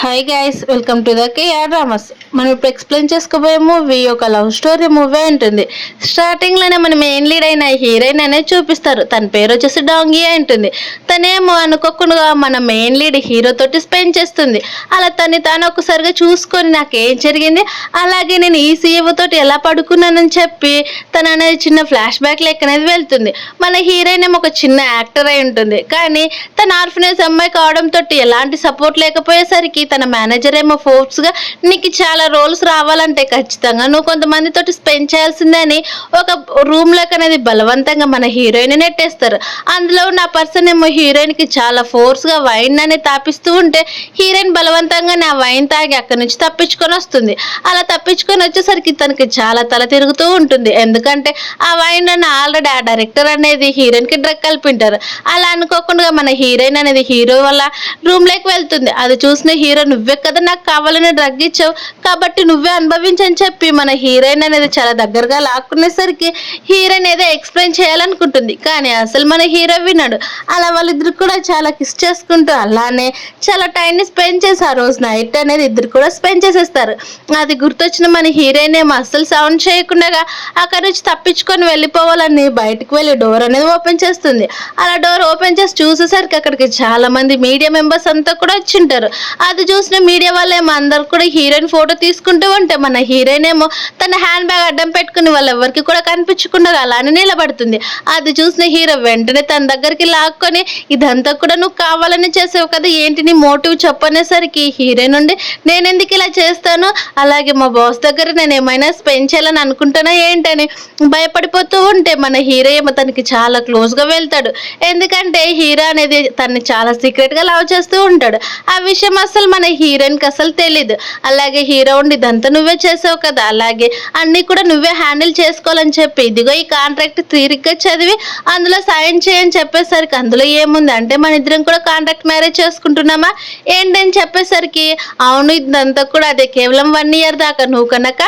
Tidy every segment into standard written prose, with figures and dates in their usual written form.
Hi guys, welcome to the KR dramas. మనం ఇప్పుడు explain చేసుకోబోయే మూవీ ఒక లవ్ స్టోరీ మూవీ ఉంటుంది. స్టార్టింగ్ లోనే మన మెయిన్ లీడ్ అయిన హీరోయిన్ అనేది చూపిస్తారు. తన పేరు వచ్చేసి డాంగి ఉంటుంది. తనేమో అనుకోకుండా మన మెయిన్ లీడ్ హీరో తోటి స్పెండ్ చేస్తుంది. అలా తాను ఒకసారిగా చూసుకొని నాకేం జరిగింది, అలాగే నేను ఈ సీఈఓ తోటి ఎలా పడుకున్నానని చెప్పి తను అనేది చిన్న ఫ్లాష్ బ్యాక్ లెక్క అనేది వెళ్తుంది. మన హీరోయిన్ ఏమో ఒక చిన్న యాక్టర్ అయి ఉంటుంది, కానీ తన ఆర్ఫనేజ్ అమ్మాయి కావడంతో ఎలాంటి సపోర్ట్ లేకపోయేసరికి తన మేనేజర్ ఏమో ఫోర్స్గా నీకు చాలా రోల్స్ రావాలంటే ఖచ్చితంగా నువ్వు కొంతమందితోటి స్పెండ్ చేయాల్సిందే అని ఒక రూమ్లోకి అనేది బలవంతంగా మన హీరోయిన్ నెట్టేస్తారు. అందులో ఉన్న పర్సన్ ఏమో హీరోయిన్కి చాలా ఫోర్స్గా వైన్ అనేది తాపిస్తూ ఉంటే హీరోయిన్ బలవంతంగా ఆ వైన్ తాగి అక్కడి నుంచి తప్పించుకొని వస్తుంది. అలా తప్పించుకొని వచ్చేసరికి తనకి చాలా తల తిరుగుతూ ఉంటుంది. ఎందుకంటే ఆ వైన్ ఆల్రెడీ ఆ డైరెక్టర్ అనేది హీరోయిన్కి డ్రగ్ కలిపింటారు. అలా అనుకోకుండా మన హీరోయిన్ అనేది హీరో వల్ల రూమ్లోకి వెళ్తుంది. అది చూసిన హీరో నువ్వే కదా నాకు కావాలని డ్రగ్ ఇచ్చావు కాబట్టి నువ్వే అనుభవించని చెప్పి మన హీరోయిన్ అనేది చాలా దగ్గరగా లాక్కునేసరికి హీరోయిన్ ఏదో ఎక్స్ప్లెయిన్ చేయాలనుకుంటుంది, కానీ అసలు మన హీరో విన్నాడు. అలా వాళ్ళిద్దరు కూడా చాలా కిస్ చేసుకుంటూ అలానే చాలా టైంని స్పెండ్ చేసి ఆ రోజు నైట్ అనేది ఇద్దరు కూడా స్పెండ్ చేసేస్తారు. అది గుర్తొచ్చిన మన హీరోయిన్ ఏమో అస్సలు సౌండ్ చేయకుండా అక్కడి నుంచి తప్పించుకొని వెళ్ళిపోవాలని బయటకు వెళ్ళి డోర్ అనేది ఓపెన్ చేస్తుంది. అలా డోర్ ఓపెన్ చేసి చూసేసరికి అక్కడికి చాలా మంది మీడియా మెంబర్స్ అంతా కూడా వచ్చింటారు. అది చూసిన మీడియా వాళ్ళేమో అందరు కూడా హీరోయిన్ ఫోటో తీసుకుంటూ ఉంటే మన హీరోయిన్ ఏమో తన హ్యాండ్ బ్యాగ్ అడ్డం పెట్టుకుని వాళ్ళెవరికి కూడా కనిపించకుండా అలానే నిలబడుతుంది. అది చూసిన హీరో వెంటనే తన దగ్గరికి లాక్కొని ఇదంతా కూడా నువ్వు కావాలని చేసావు కదా, ఏంటి నీ మోటివ్ చెప్పనేసరికి హీరోయిన్ నుండి నేను ఎందుకు ఇలా చేస్తాను, అలాగే మా బాస్ దగ్గర నేను ఏమైనా స్పెండ్ చేయాలని అనుకుంటానా ఏంటని భయపడిపోతూ ఉంటే మన హీరో ఏమో తనకి చాలా క్లోజ్గా వెళ్తాడు. ఎందుకంటే హీరో అనేది తనని చాలా సీక్రెట్గా లవ్ చేస్తూ ఉంటాడు. ఆ విషయం అసలు మన హీరోయిన్కి అసలు తెలీదు. అలాగే హీరో ఉండి ఇదంతా నువ్వే చేసావు కదా, అలాగే అన్నీ కూడా నువ్వే హ్యాండిల్ చేసుకోవాలని చెప్పి ఇదిగో ఈ కాంట్రాక్ట్ తీరిగ్గా చదివి అందులో సైన్ చేయని చెప్పేసరికి అందులో ఏముంది అంటే మన ఇద్దరం కూడా కాంట్రాక్ట్ మ్యారేజ్ చేసుకుంటున్నామా ఏంటని చెప్పేసరికి అవును ఇదంతా కూడా అదే కేవలం 1 year దాకా నువ్వు కనుక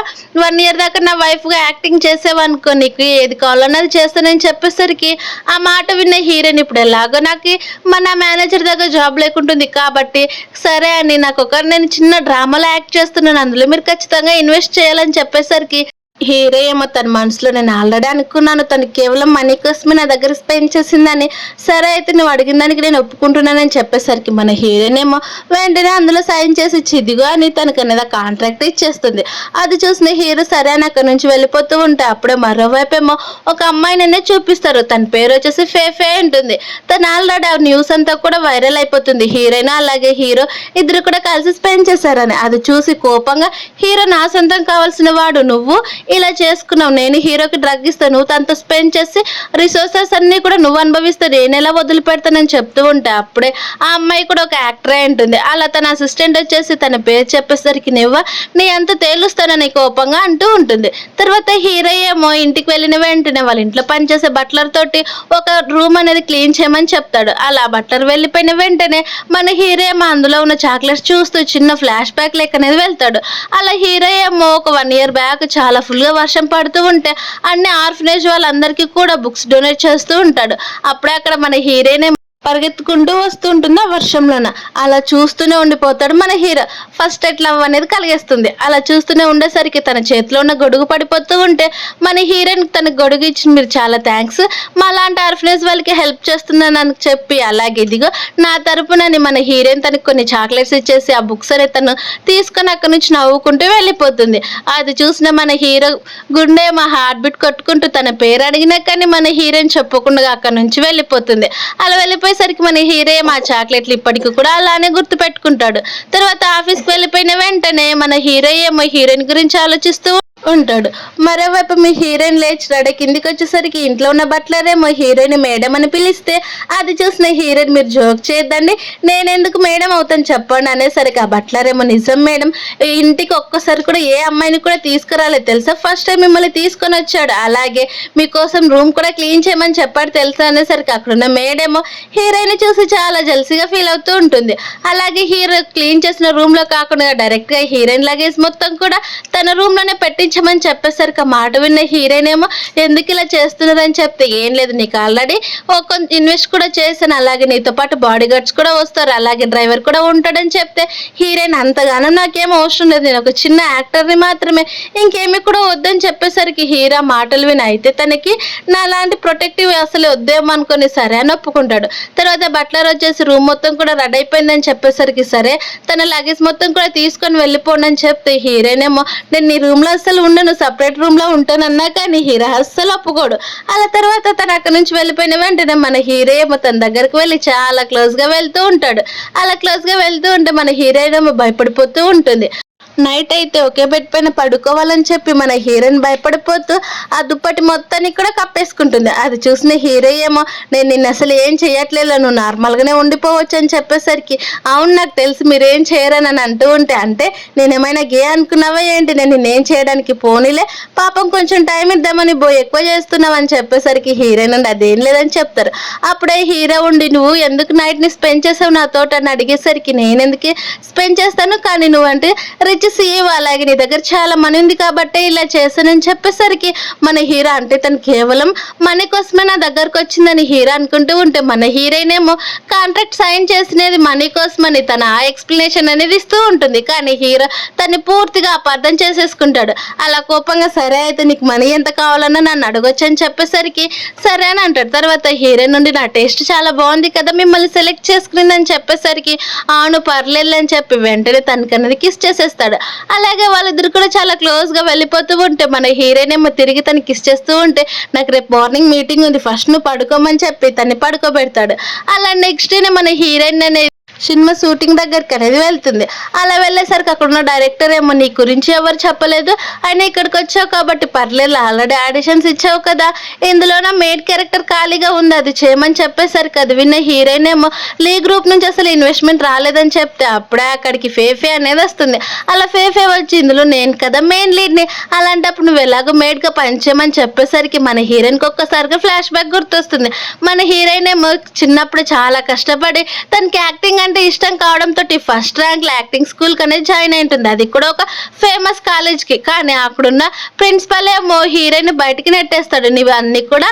1 year దాకా నా వైఫ్గా యాక్టింగ్ చేసావనుకో నీకు ఏది కావాలన్నది చేస్తానని చెప్పేసరికి ఆ మాట విన్న హీరోయిన్ ఇప్పుడు ఎలాగో నాకు మన మేనేజర్ దగ్గర జాబ్ లేకుంటుంది కాబట్టి సరే అని నేను చిన్న డ్రామాలో యాక్ట్ చేస్తున్నాను, అందులో మీరు ఖచ్చితంగా ఇన్వెస్ట్ చేయాలని చెప్పేసరికి హీరో ఏమో తన మనసులో నేను ఆల్రెడీ అనుకున్నాను తను కేవలం మనీ కోసమే నా దగ్గర స్పెండ్ చేసిందని, సరే అయితే నువ్వు అడిగిన దానికి నేను ఒప్పుకుంటున్నానని చెప్పేసరికి మన హీరోయిన్ ఏమో వెంటనే అందులో సైన్ చేసి ఇదిగో అని తనకు అనేది కాంట్రాక్ట్ ఇచ్చేస్తుంది. అది చూసిన హీరో సరే అని అక్కడి నుంచి వెళ్ళిపోతూ ఉంటే అప్పుడే మరోవైపు ఏమో ఒక అమ్మాయిననే చూపిస్తారు. తన పేరు వచ్చేసి ఫే ఉంటుంది. తను ఆల్రెడీ ఆ న్యూస్ అంతా కూడా వైరల్ అయిపోతుంది. హీరోయిన్ అలాగే హీరో ఇద్దరు కూడా కలిసి స్పెండ్ చేశారని. అది చూసి కోపంగా హీరో నా సొంతం కావాల్సిన వాడు నువ్వు ఇలా చేసుకున్నావు, నేను హీరోకి డ్రగ్ ఇస్తాను, నువ్వు తనతో స్పెండ్ చేసి రిసోర్సెస్ అన్ని కూడా నువ్వు అనుభవిస్తే నేను ఎలా వదిలిపెడతానని చెప్తూ ఉంటే అప్పుడే ఆ అమ్మాయి కూడా ఒక యాక్టర్ అయి ఉంటుంది. అలా తన అసిస్టెంట్ వచ్చేసి తన పేరు చెప్పేసరికి నీ అంత తేలుస్తానని కోపంగా అంటూ ఉంటుంది. తర్వాత హీరో ఏమో ఇంటికి వెళ్ళిన వెంటనే వాళ్ళ ఇంట్లో పనిచేసే బట్లర్ తోటి ఒక రూమ్ అనేది క్లీన్ చేయమని చెప్తాడు. అలా బట్లర్ వెళ్ళిపోయిన వెంటనే మన హీరో ఏమో అందులో ఉన్న చాక్లెట్స్ చూస్తూ చిన్న ఫ్లాష్ బ్యాక్ లెక్క అనేది వెళ్తాడు. అలా హీరో ఏమో ఒక 1 year బ్యాక్ చాలా ఫుల్గా వర్షం పడుతూ ఉంటే అన్ని ఆర్ఫనేజ్ వాళ్ళందరికీ కూడా బుక్స్ డొనేట్ చేస్తూ ఉంటాడు. అప్పుడే అక్కడ మన హీరోయిన్ పరిగెత్తుకుంటూ వస్తుంటుంది ఆ వర్షంలోన. అలా చూస్తూనే ఉండిపోతాడు మన హీరో. ఫస్ట్ లవ్ అనేది కలిగేస్తుంది. అలా చూస్తూనే ఉండేసరికి తన చేతిలో ఉన్న గొడుగు పడిపోతూ ఉంటే మన హీరోయిన్ తన గొడుగు ఇచ్చి మీరు చాలా థ్యాంక్స్ మా లాంటి ఆర్ఫనేజ్ వాళ్ళకి హెల్ప్ చేస్తుందని చెప్పి అలాగే ఇదిగో నా తరపునని మన హీరోయిన్ తనకు కొన్ని చాక్లెట్స్ ఇచ్చేసి ఆ బుక్స్ అనేది తను తీసుకొని అక్కడి నుంచి నవ్వుకుంటూ వెళ్ళిపోతుంది. అది చూసిన మన హీరో గుండె మా హార్ట్ బీట్ కొట్టుకుంటూ తన పేరు అడిగినా కానీ మన హీరోయిన్ చెప్పకుండా అక్కడి నుంచి వెళ్ళిపోతుంది. అలా వెళ్ళిపోయేసరికి మన హీరో మా చాక్లెట్లు ఇప్పటికీ కూడా అలానే గుర్తు పెట్టుకుంటాడు. తర్వాత ఆఫీస్కి వెళ్ళిపోయిన వెంటనే మన హీరో ఏమో హీరోయిన్ గురించి ఆలోచిస్తూ ఉంటాడు. మరోవైపు మీ హీరోయిన్ లేచి రెడీ కిందికి వచ్చేసరికి ఇంట్లో ఉన్న బట్లరేమో హీరోయిన్ మేడం అని పిలిస్తే అది చూసిన హీరోయిన్ మీరు జోక్ చేయొద్దండి, నేనెందుకు మేడం అవుతాను చెప్పండి అనేసరికి ఆ బట్లరేమో నిజం మేడం, ఇంటికి ఒక్కసారి కూడా ఏ అమ్మాయిని కూడా తీసుకురాలేదు తెలుసా, ఫస్ట్ టైం మిమ్మల్ని తీసుకొని వచ్చాడు, అలాగే మీకోసం రూమ్ కూడా క్లీన్ చేయమని చెప్పాడు తెలుసా అనేసరికి అక్కడున్న మేడేమో హీరోయిన్ చూసి చాలా జల్సీగా ఫీల్ అవుతూ ఉంటుంది. అలాగే హీరో క్లీన్ చేసిన రూమ్ లో కాకుండా డైరెక్ట్ గా హీరోయిన్ లగేజ్ మొత్తం కూడా తన రూమ్ లోనే పెట్టి నటించమని చెప్పేసరికి ఆ మాట విన్న హీరోయిన్ ఏమో ఎందుకు ఇలా చేస్తున్నారని చెప్తే ఏం లేదు నీకు ఆల్రెడీ కొంత ఇన్వెస్ట్ కూడా చేశాను, అలాగే నీతో పాటు బాడీ గార్డ్స్ కూడా వస్తారు, అలాగే డ్రైవర్ కూడా ఉంటాడని చెప్తే హీరోయిన్ అంతగానో నాకేం అవసరం లేదు, నేను ఒక చిన్న యాక్టర్ని మాత్రమే, ఇంకేమి కూడా వద్దని చెప్పేసరికి హీరో మాటలు విని అయితే తనకి నా లాంటి ప్రొటెక్టివ్ అసలు వద్దేమో అనుకుని సరే అని ఒప్పుకుంటాడు. తర్వాత బట్లర్ వచ్చేసి రూమ్ మొత్తం కూడా రెడీ అయిపోయిందని చెప్పేసరికి సరే తన లగేజ్ మొత్తం కూడా తీసుకొని వెళ్ళిపోండి అని చెప్తే హీరోయిన్ ఏమో నేను నీ రూమ్ లో అస్సలు ఉండను, సపరేట్ రూమ్ లో ఉంటానన్నా కానీ హీరో అస్సలు ఒప్పుకోడు. అలా తర్వాత తను అక్కడి నుంచి వెళ్ళిపోయిన వెంటనే మన హీరో ఏమో తన దగ్గరికి వెళ్ళి చాలా క్లోజ్ గా వెళ్తూ ఉంటాడు. అలా క్లోజ్ గా వెళ్తూ ఉంటే మన హీరోయిన్ ఏమో భయపడిపోతూ ఉంటుంది. నైట్ అయితే ఒకే బెడ్ పైన పడుకోవాలని చెప్పి మన హీరోయిన్ భయపడిపోతూ ఆ దుప్పటి మొత్తాన్ని కూడా కప్పేసుకుంటుంది. అది చూసిన హీరో ఏమో నేను నిన్ను అసలు ఏం చేయట్లేదు, నువ్వు నార్మల్గానే ఉండిపోవచ్చు అని చెప్పేసరికి అవును నాకు తెలిసి మీరేం చేయరని అంటూ ఉంటే అంటే నేనేమైనా గే అనుకున్నావా ఏంటి, నేను నిన్నేం చేయడానికి పోనీలే పాపం కొంచెం టైం ఇద్దామని ఎక్కువ చేస్తున్నావు అని చెప్పేసరికి హీరోయిన్ అండి అదేం లేదని చెప్తారు. అప్పుడే హీరో ఉండి నువ్వు ఎందుకు నైట్ని స్పెండ్ చేసావు నాతో అని అడిగేసరికి నేను ఎందుకు స్పెండ్ చేస్తాను, కానీ నువ్వంటే రిచ్ సీఈఓ, అలాగే నీ దగ్గర చాలా మనీ ఉంది కాబట్టి ఇలా చేశానని చెప్పేసరికి మన హీరో అంటే తను కేవలం మనీ కోసమే నా దగ్గరకు వచ్చిందని హీరో అనుకుంటూ ఉంటే మన హీరోయిన్ ఏమో కాంట్రాక్ట్ సైన్ చేసినది మనీ కోసమని తన ఆ ఎక్స్ప్లెనేషన్ అనేది ఇస్తూ ఉంటుంది. కానీ హీరో తను పూర్తిగా అపార్థం చేసేసుకుంటాడు. అలా కోపంగా సరే అయితే నీకు మనీ ఎంత కావాలన్నా నన్ను అడగొచ్చు అని చెప్పేసరికి సరే అని అంటాడు. తర్వాత హీరో నుండి నా టేస్ట్ చాలా బాగుంది కదా మిమ్మల్ని సెలెక్ట్ చేసుకునిందని చెప్పేసరికి అవును పర్లేదు అని చెప్పి వెంటనే తనకన్నది కిస్ చేసేస్తాడు. అలాగే వాళ్ళిద్దరు కూడా చాలా క్లోజ్ గా వెళ్ళిపోతూ ఉంటే మన హీరోయిన్ ఏమో తిరిగి తను కిస్ చేస్తూ ఉంటే నాకు రేపు మార్నింగ్ మీటింగ్ ఉంది ఫస్ట్ నువ్వు పడుకోమని చెప్పి తన్ని పడుకోబెడతాడు. అలా నెక్స్ట్ డే మన హీరోయిన్ అనేది సినిమా షూటింగ్ దగ్గరికి అనేది వెళ్తుంది. అలా వెళ్ళేసరికి అక్కడ ఉన్న డైరెక్టర్ ఏమో నీ గురించి ఎవరు చెప్పలేదు, ఆయన ఇక్కడికి వచ్చావు కాబట్టి పర్లేదు ఆల్రెడీ ఆడిషన్స్ ఇచ్చావు కదా, ఇందులోన మేడ్ క్యారెక్టర్ ఖాళీగా ఉంది అది చేయమని చెప్పేసరికి అది విన్న హీరోయిన్ ఏమో లీ గ్రూప్ నుంచి అసలు ఇన్వెస్ట్మెంట్ రాలేదని చెప్తే అప్పుడే అక్కడికి ఫేఫే అనేది వస్తుంది. అలా ఫేఫే వచ్చి ఇందులో నేను కదా మెయిన్ లీడ్ని, అలాంటప్పుడు నువ్వు ఎలాగో మేడ్గా పనిచేయమని చెప్పేసరికి మన హీరోయిన్కి ఒక్కసారిగా ఫ్లాష్ బ్యాక్ గుర్తొస్తుంది. మన హీరోయిన్ ఏమో చిన్నప్పుడు చాలా కష్టపడి తనకి యాక్టింగ్ అంటే ఇష్టం కావడంతో ఫస్ట్ ర్యాంక్ లో యాక్టింగ్ స్కూల్ కి అనేది జాయిన్ అయి ఉంటుంది. అది కూడా ఒక ఫేమస్ కాలేజ్ కి. కానీ అక్కడున్న ప్రిన్సిపల్ ఏమో హీరోయిన్ బయటికి నెట్టేస్తాడు. నీవు అన్ని కూడా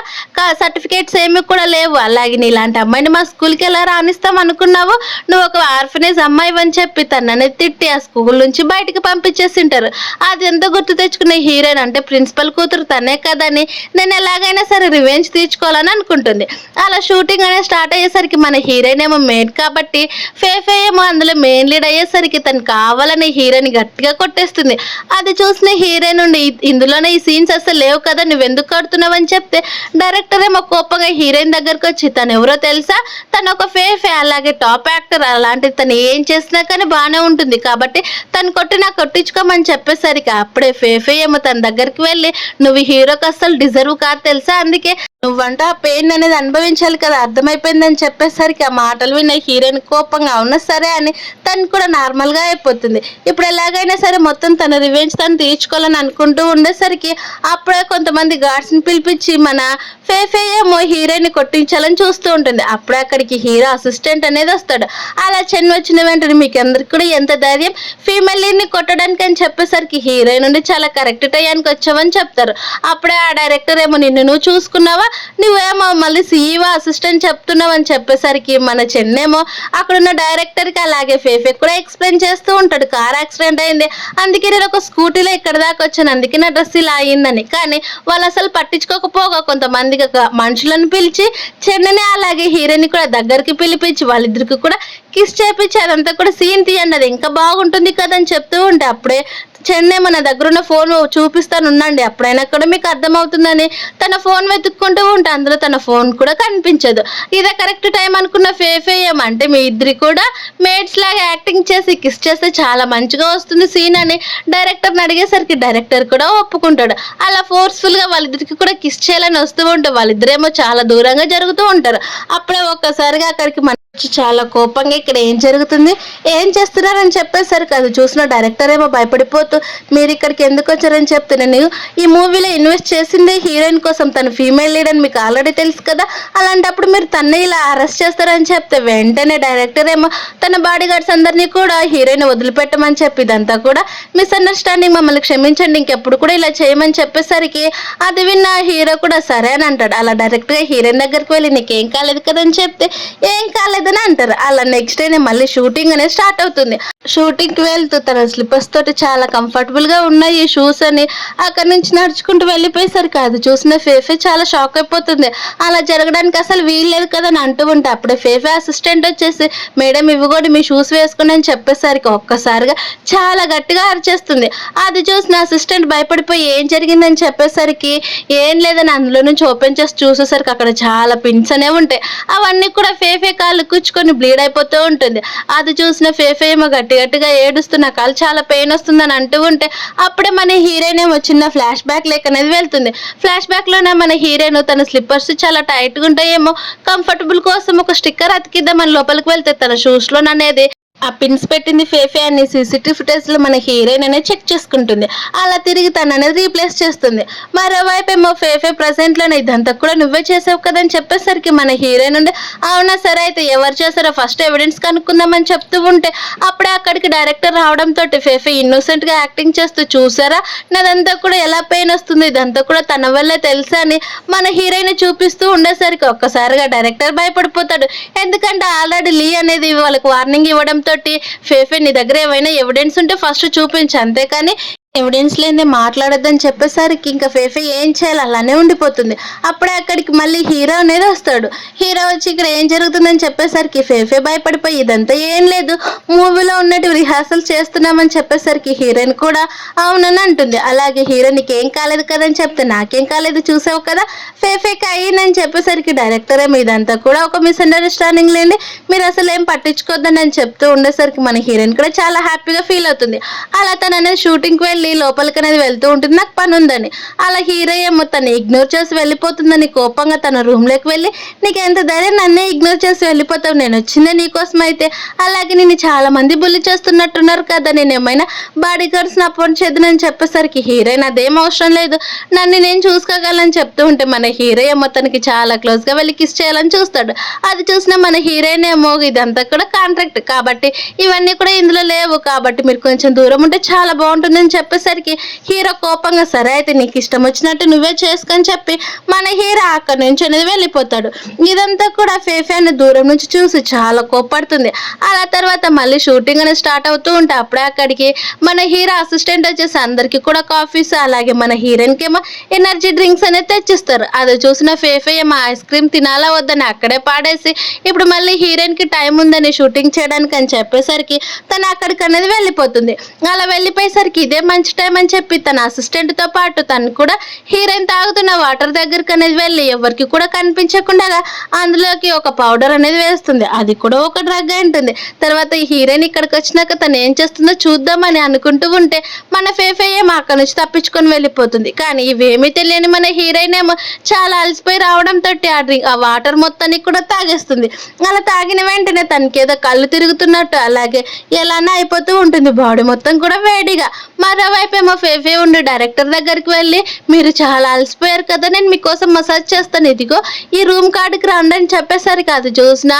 సర్టిఫికేట్స్ ఏమి కూడా లేవు, అలాగే నీలాంటి అమ్మాయిని మా స్కూల్ కి ఎలా రాణిస్తాం అనుకున్నావు, నువ్వు ఒక ఆర్ఫనేజ్ అమ్మాయి అని చెప్పి తనని తిట్టి ఆ స్కూల్ నుంచి బయటికి పంపించేసింటారు. అది ఎంత గుర్తు తెచ్చుకునే హీరోయిన్ అంటే ప్రిన్సిపల్ కూతురు తనే కదని నేను ఎలాగైనా సరే రివెంజ్ తీర్చుకోవాలని అనుకుంటుంది. అలా షూటింగ్ అనేది స్టార్ట్ అయ్యేసరికి మన హీరోయిన్ ఏమో మేడ్ కాబట్టి ఫేఫే ఏమో అందులో మెయిన్ లీడ్ అయ్యేసరికి తను కావాలని హీరోయిన్ గట్టిగా కొట్టేస్తుంది. అది చూసిన హీరోయిన్ నుండి ఇందులోనే ఈ సీన్స్ అసలు లేవు కదా నువ్వెందుకు కడుతున్నావు అని చెప్తే డైరెక్టర్ ఏమో కోపంగా హీరోయిన్ దగ్గరకు వచ్చి తను ఎవరో తెలుసా, తను ఒక ఫేఫే, అలాగే టాప్ యాక్టర్, అలాంటి తను ఏం చేసినా కానీ బాగానే ఉంటుంది కాబట్టి తను కొట్టించుకోమని చెప్పేసరికి అప్పుడే ఫేఫే ఏమో తన దగ్గరికి వెళ్ళి నువ్వు హీరోకి అసలు డిజర్వ్ కాదు తెలుసా, అందుకే నువ్వంట ఆ పెయిన్ అనేది అనుభవించాలి కదా అర్థమైపోయిందని చెప్పేసరికి ఆ మాటలు విన్న హీరోయిన్ కోపంగా ఉన్నా సరే అని తను కూడా నార్మల్ గా అయిపోతుంది. ఇప్పుడు ఎలాగైనా సరే మొత్తం తన రివెంజ్ తను తీర్చుకోవాలని అనుకుంటూ ఉండేసరికి అప్పుడే కొంతమంది గార్డ్స్ ని పిలిపించి మన ఫేఫే ఏమో హీరోయిన్ కొట్టించాలని చూస్తూ ఉంటుంది. అప్పుడే అక్కడికి హీరో అసిస్టెంట్ అనేది వస్తాడు. అలా చెన్ వచ్చిన వెంటనే మీకు అందరికి కూడా ఎంత ధైర్యం ఫీమేల్ లీడ్ ని కొట్టడానికి అని చెప్పేసరికి హీరోయిన్ నుండి చాలా కరెక్ట్ టైంకి వచ్చావని చెప్తారు. అప్పుడే ఆ డైరెక్టర్ ఏమో నిన్ను నువ్వు చూసుకున్నావా, నువ్వేమో మళ్ళీ సీఈఓ అసిస్టెంట్ చెప్తున్నావు అని చెప్పేసరికి మన చెన్నేమో అక్కడున్న డైరెక్టర్ కి అలాగే ఫేఫే కూడా ఎక్స్ప్లెయిన్ చేస్తూ ఉంటాడు. కార్ యాక్సిడెంట్ అయింది, అందుకే నేను ఒక స్కూటీలో ఇక్కడ దాకా వచ్చాను, అందుకే నా డ్రెస్ ఇలా అయిందని. కానీ వాళ్ళు అసలు పట్టించుకోకపోగా కొంతమంది మనుషులను పిలిచి చెన్నని అలాగే హీరోయిన్ కూడా దగ్గరికి పిలిపించి వాళ్ళిద్దరికి కూడా కిస్ చేపించి అదంతా కూడా సీన్ తీయండి అది ఇంకా బాగుంటుంది కదా అని చెప్తూ ఉంటే అప్పుడే చెన్నై మన దగ్గర ఉన్న ఫోన్ చూపిస్తాను ఉండండి అప్పుడైనా కూడా మీకు అర్థమవుతుందని తన ఫోన్ వెతుక్కుంటూ ఉంటే అందులో తన ఫోన్ కూడా కనిపించదు. ఇదే కరెక్ట్ టైం అనుకున్న ఫేఫే ఏమంటే మీ ఇద్దరి కూడా మేడ్స్ లాగా యాక్టింగ్ చేసి కిస్ చేస్తే చాలా మంచిగా వస్తుంది సీన్ అని డైరెక్టర్ని అడిగేసరికి డైరెక్టర్ కూడా ఒప్పుకుంటాడు. అలా ఫోర్స్ఫుల్ గా వాళ్ళిద్దరికి కూడా కిస్ చేయాలని వస్తూ ఉంటే వాళ్ళిద్దరేమో చాలా దూరంగా జరుగుతూ ఉంటారు. అప్పుడే ఒక్కసారిగా అక్కడికి చాలా కోపంగా ఇక్కడ ఏం జరుగుతుంది ఏం చేస్తున్నారని చెప్పేసరికి అది చూసిన డైరెక్టర్ ఏమో భయపడిపోతూ అయిపోతూ మీరు ఇక్కడికి ఎందుకు వచ్చారని చెప్తే, నేను ఈ మూవీలో ఇన్వెస్ట్ చేసిందే హీరోయిన్ కోసం, తను ఫీమేల్ లీడ్ అని మీకు ఆల్రెడీ తెలుసు కదా, అలాంటప్పుడు మీరు తన్నే ఇలా అరెస్ట్ చేస్తారని చెప్తే వెంటనే డైరెక్టర్ ఏమో తన బాడీ గార్డ్స్ అందరినీ కూడా హీరోయిన్ వదిలిపెట్టమని చెప్పి ఇదంతా కూడా మిస్అండర్స్టాండింగ్, మమ్మల్ని క్షమించండి, ఇంకెప్పుడు కూడా ఇలా చేయమని చెప్పేసరికి అది విన్న హీరో కూడా సరే అని అంటాడు. అలా డైరెక్ట్గా హీరోయిన్ దగ్గరికి వెళ్ళి నీకేం కాలేదు కదని చెప్తే ఏం కాలేదని అంటారు. అలా నెక్స్ట్ డే మళ్ళీ షూటింగ్ అనేది స్టార్ట్ అవుతుంది. షూటింగ్కి వెళ్తూ తన స్లిప్పర్స్ తోటి చాలా కంఫర్టబుల్గా ఉన్నాయి ఈ షూస్ అని అక్కడి నుంచి నడుచుకుంటూ వెళ్ళిపోయేసరికి అది చూసిన ఫేఫే చాలా షాక్ అయిపోతుంది. అలా జరగడానికి అసలు వీల్లేదు కదా అని అంటూ ఉంటే అప్పుడే ఫేఫే అసిస్టెంట్ వచ్చేసి మేడం ఇవి కూడా మీ షూస్ వేసుకుని అని చెప్పేసరికి ఒక్కసారిగా చాలా గట్టిగా అరిచేస్తుంది. అది చూసిన అసిస్టెంట్ భయపడిపోయి ఏం జరిగిందని చెప్పేసరికి ఏం లేదని అందులో నుంచి ఓపెన్ చేసి చూసేసరికి అక్కడ చాలా పిన్స్ అనేవి ఉంటాయి. అవన్నీ కూడా ఫేఫే కాళ్ళు కూర్చుకొని బ్లీడ్ అయిపోతూ ఉంటుంది. అది చూసిన ఫేఫే ఏమో గట్టి గట్టిగా ఏడుస్తున్న కాళ్ళు చాలా పెయిన్ వస్తుందని అంటూ ఉంటే అప్పుడే మన హీరోయిన్ ఏమో చిన్న ఫ్లాష్ బ్యాక్ లేక అనేది వెళ్తుంది. ఫ్లాష్ బ్యాక్ లోనే మన హీరోయిన్ తన స్లిప్పర్స్ చాలా టైట్ గా ఉంటాయేమో కంఫర్టబుల్ కోసం ఒక స్టిక్కర్ అతికిద్దామని లోపలికి వెళ్తే తన షూస్ లో అనేది ఆ పిన్స్ పెట్టింది ఫేఫే అని సీసీటీవీ ఫుటేజ్ లో మన హీరోయిన్ అనేది చెక్ చేసుకుంటుంది. అలా తిరిగి తను అనేది రీప్లేస్ చేస్తుంది. మరోవైపు ఏమో ఫేఫే ప్రెసెంట్ లోనే ఇదంతా కూడా నువ్వే చేసావు కదని చెప్పేసరికి మన హీరోయిన్ ఉండి అవునా సరే అయితే ఎవరు చేశారో ఫస్ట్ ఎవిడెన్స్ కనుక్కుందామని చెప్తూ ఉంటే అప్పుడే అక్కడికి డైరెక్టర్ రావడంతో ఫేఫే ఇన్నోసెంట్ గా యాక్టింగ్ చేస్తూ చూసారా నాదంతా కూడా ఎలా పెయిన్ వస్తుంది, ఇదంతా కూడా తన వల్లే తెలుసా అని మన హీరోయిన్ చూపిస్తూ ఉండేసరికి ఒక్కసారిగా డైరెక్టర్ భయపడిపోతాడు. ఎందుకంటే ఆల్రెడీ లీ అనేది వాళ్ళకి వార్నింగ్ ఇవ్వడం తోటి ఫేఫే నీ దగ్గర ఏమైనా ఎవిడెన్స్ ఉంటే ఫస్ట్ చూపించు, అంతేకాని ఎవిడెన్స్ లేదే మాట్లాడొద్దని చెప్పేసరికి ఇంకా ఫేఫే ఏం చేయాలి అలానే ఉండిపోతుంది. అప్పుడే అక్కడికి మళ్ళీ హీరో అనేది వస్తాడు. హీరో వచ్చి ఇక్కడ ఏం జరుగుతుందని చెప్పేసరికి ఫేఫే భయపడిపోయి ఇదంతా ఏం లేదు మూవీలో ఉన్నట్టు రిహార్సల్ చేస్తున్నామని చెప్పేసరికి హీరోయిన్ కూడా అవునని అంటుంది. అలాగే హీరో నీకేం కాలేదు కదని చెప్తే నాకేం కాలేదు చూసావు కదా ఫేఫేకి అయ్యిందని చెప్పేసరికి డైరెక్టర్ ఏమో ఇదంతా కూడా ఒక మిస్అండర్స్టాండింగ్ లేండి మీరు అసలు ఏం పట్టించుకోద్దని అని చెప్తూ ఉండేసరికి మన హీరోయిన్ కూడా చాలా హ్యాపీగా ఫీల్ అవుతుంది. అలా తను అనేది షూటింగ్కి వెళ్ళి లోపలికి అనేది వెళ్తూ ఉంటుంది నాకు పని ఉందని. అలా హీరో ఏమో తను ఇగ్నోర్ చేసి వెళ్ళిపోతుందని కోపంగా తన రూమ్ లోకి వెళ్ళి నీకు ఎంత ధైర్యం నన్నే ఇగ్నోర్ చేసి వెళ్ళిపోతావు, నేను వచ్చిందే నీకోసం అయితే, అలాగే నేను చాలా మంది బుల్లి చేస్తున్నట్టున్నారు కదా నేను ఏమైనా బాడీ గార్డ్స్ అపాయింట్ చేద్దానని చెప్పేసరికి హీరోయిన్ అదేం అవసరం లేదు నన్ను నేను చూసుకోగలని చెప్తూ ఉంటే మన హీరో ఏమో తనకి చాలా క్లోజ్ గా వెళ్ళి కిస్ చేయాలని చూస్తాడు. అది చూసిన మన హీరోయిన్ ఏమో ఇదంతా కూడా కాంట్రాక్ట్ కాబట్టి ఇవన్నీ కూడా ఇందులో లేవు కాబట్టి మీరు కొంచెం దూరం ఉంటే చాలా బాగుంటుందని చెప్పేసరికి హీరో కోపంగా సరే అయితే నీకు ఇష్టం వచ్చినట్టు నువ్వే చేసుకొని చెప్పి మన హీరో అక్కడి నుంచి అనేది వెళ్ళిపోతాడు. ఇదంతా కూడా ఫేఫే అనే దూరం నుంచి చూసి చాలా కోపడుతుంది. అలా తర్వాత మళ్ళీ షూటింగ్ అనేది స్టార్ట్ అవుతూ ఉంటే అప్పుడే అక్కడికి మన హీరో అసిస్టెంట్ వచ్చేసి అందరికి కూడా కాఫీస్ అలాగే మన హీరోయిన్కి ఏమో ఎనర్జీ డ్రింక్స్ అనేది తెచ్చిస్తారు. అది చూసిన ఫేఫే ఏమో ఐస్ క్రీమ్ తినాలా వద్దని అక్కడే పాడేసి ఇప్పుడు మళ్ళీ హీరోయిన్ కి టైం ఉందని షూటింగ్ చేయడానికి అని చెప్పేసరికి తను అక్కడికి అనేది వెళ్ళిపోతుంది. అలా వెళ్ళిపోయేసరికి ఇదే మంచి టైం అని చెప్పి తన అసిస్టెంట్ తో పాటు తను కూడా హీరోయిన్ తాగుతున్న వాటర్ దగ్గరికి అనేది వెళ్ళి ఎవరికి కూడా కనిపించకుండా అందులోకి ఒక పౌడర్ అనేది వేస్తుంది. అది కూడా ఒక డ్రగ్ ఉంటుంది. తర్వాత ఈ హీరోయిన్ ఇక్కడికి వచ్చినాక తను ఏం చేస్తుందో చూద్దామని అనుకుంటూ ఉంటే మన ఫేఫే ఏమో అక్కడి నుంచి తప్పించుకొని వెళ్ళిపోతుంది. కానీ ఇవేమీ తెలియని మన హీరోయిన్ ఏమో చాలా అలసిపోయి రావడంతో ఆ వాటర్ మొత్తాన్ని కూడా తాగేస్తుంది. అలా తాగిన వెంటనే తనకి ఏదో కళ్ళు తిరుగుతున్నట్టు అలాగే ఎలానే అయిపోతూ ఉంటుంది బాడీ మొత్తం కూడా వేడిగా. మరోవైపు ఏమో ఫేఫే ఉండి డైరెక్టర్ దగ్గరికి వెళ్ళి మీరు చాలా అలసిపోయారు కదా నేను మీకోసం మసాజ్ చేస్తాను ఇదిగో ఈ రూమ్ కార్డుకి రండి అని చెప్పేసరికి అది చూసిన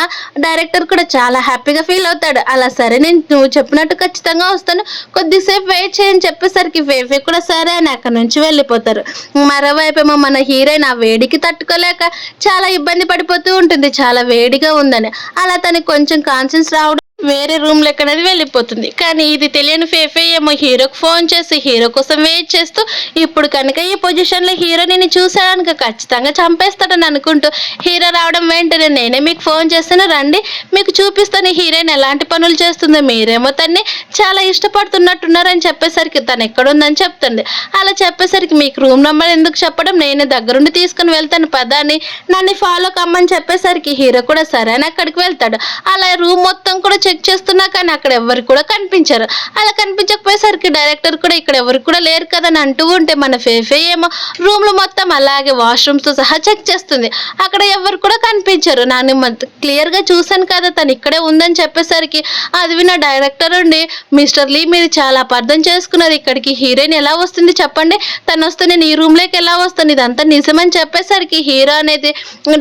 డైరెక్టర్ కూడా చాలా హ్యాపీగా ఫీల్ అవుతాడు. అలా సరే నేను నువ్వు చెప్పినట్టు ఖచ్చితంగా వస్తాను కొద్దిసేపు వెయిట్ చేయని చెప్పేసరికి ఫేఫే కూడా సరే అని అక్కడ నుంచి వెళ్ళిపోతారు. మరోవైపు ఏమో మన హీరోయిన్ ఆ వేడికి తట్టుకోలేక చాలా ఇబ్బంది పడిపోతూ ఉంటుంది చాలా వేడిగా ఉందని. అలా తనకి కొంచెం కాన్షియన్స్ రావడం వేరే రూమ్ లెక్క అనేది వెళ్ళిపోతుంది. కానీ ఇది తెలియని ఫేఫే ఏమో హీరోకి ఫోన్ చేసి హీరో కోసం వెయిట్ చేస్తూ ఇప్పుడు కనుక ఈ పొజిషన్ లో హీరో నేను చూసాడనుక ఖచ్చితంగా చంపేస్తాడని అనుకుంటూ హీరో రావడం వెంటనే నేనే మీకు ఫోన్ చేస్తాను రండి మీకు చూపిస్తాను హీరోయిన్ ఎలాంటి పనులు చేస్తుందో మీరేమో తన్ని చాలా ఇష్టపడుతున్నట్టున్నారని చెప్పేసరికి తను ఎక్కడుందని చెప్తుంది. అలా చెప్పేసరికి మీకు రూమ్ నెంబర్ ఎందుకు చెప్పడం నేనే దగ్గరుండి తీసుకుని వెళ్తాను పదాన్ని నన్ను ఫాలో కమ్మని చెప్పేసరికి హీరో కూడా సరే అని అక్కడికి వెళ్తాడు. అలా రూమ్ మొత్తం కూడా చెక్ చేస్తున్నా కానీ అక్కడ ఎవరు కూడా కనిపించారు. అలా కనిపించకపోయేసరికి డైరెక్టర్ కూడా ఇక్కడ ఎవరు కూడా లేరు కదా అని అంటూ ఉంటే మన ఫేఫే ఏమో రూమ్లు మొత్తం అలాగే వాష్రూమ్స్తో సహా చెక్ చేస్తుంది. అక్కడ ఎవరు కూడా కనిపించారు. నేను క్లియర్గా చూశాను కదా తను ఇక్కడే ఉందని చెప్పేసరికి అది విన్న డైరెక్టర్ ఉండి, మిస్టర్ లీ మీరు చాలా అపార్థం చేసుకున్నారు, ఇక్కడికి హీరోయిన్ ఎలా వస్తుంది చెప్పండి, తను వస్తే నేను ఈ రూమ్లోకి ఎలా వస్తాను, ఇదంతా నిజమని చెప్పేసరికి హీరో అనేది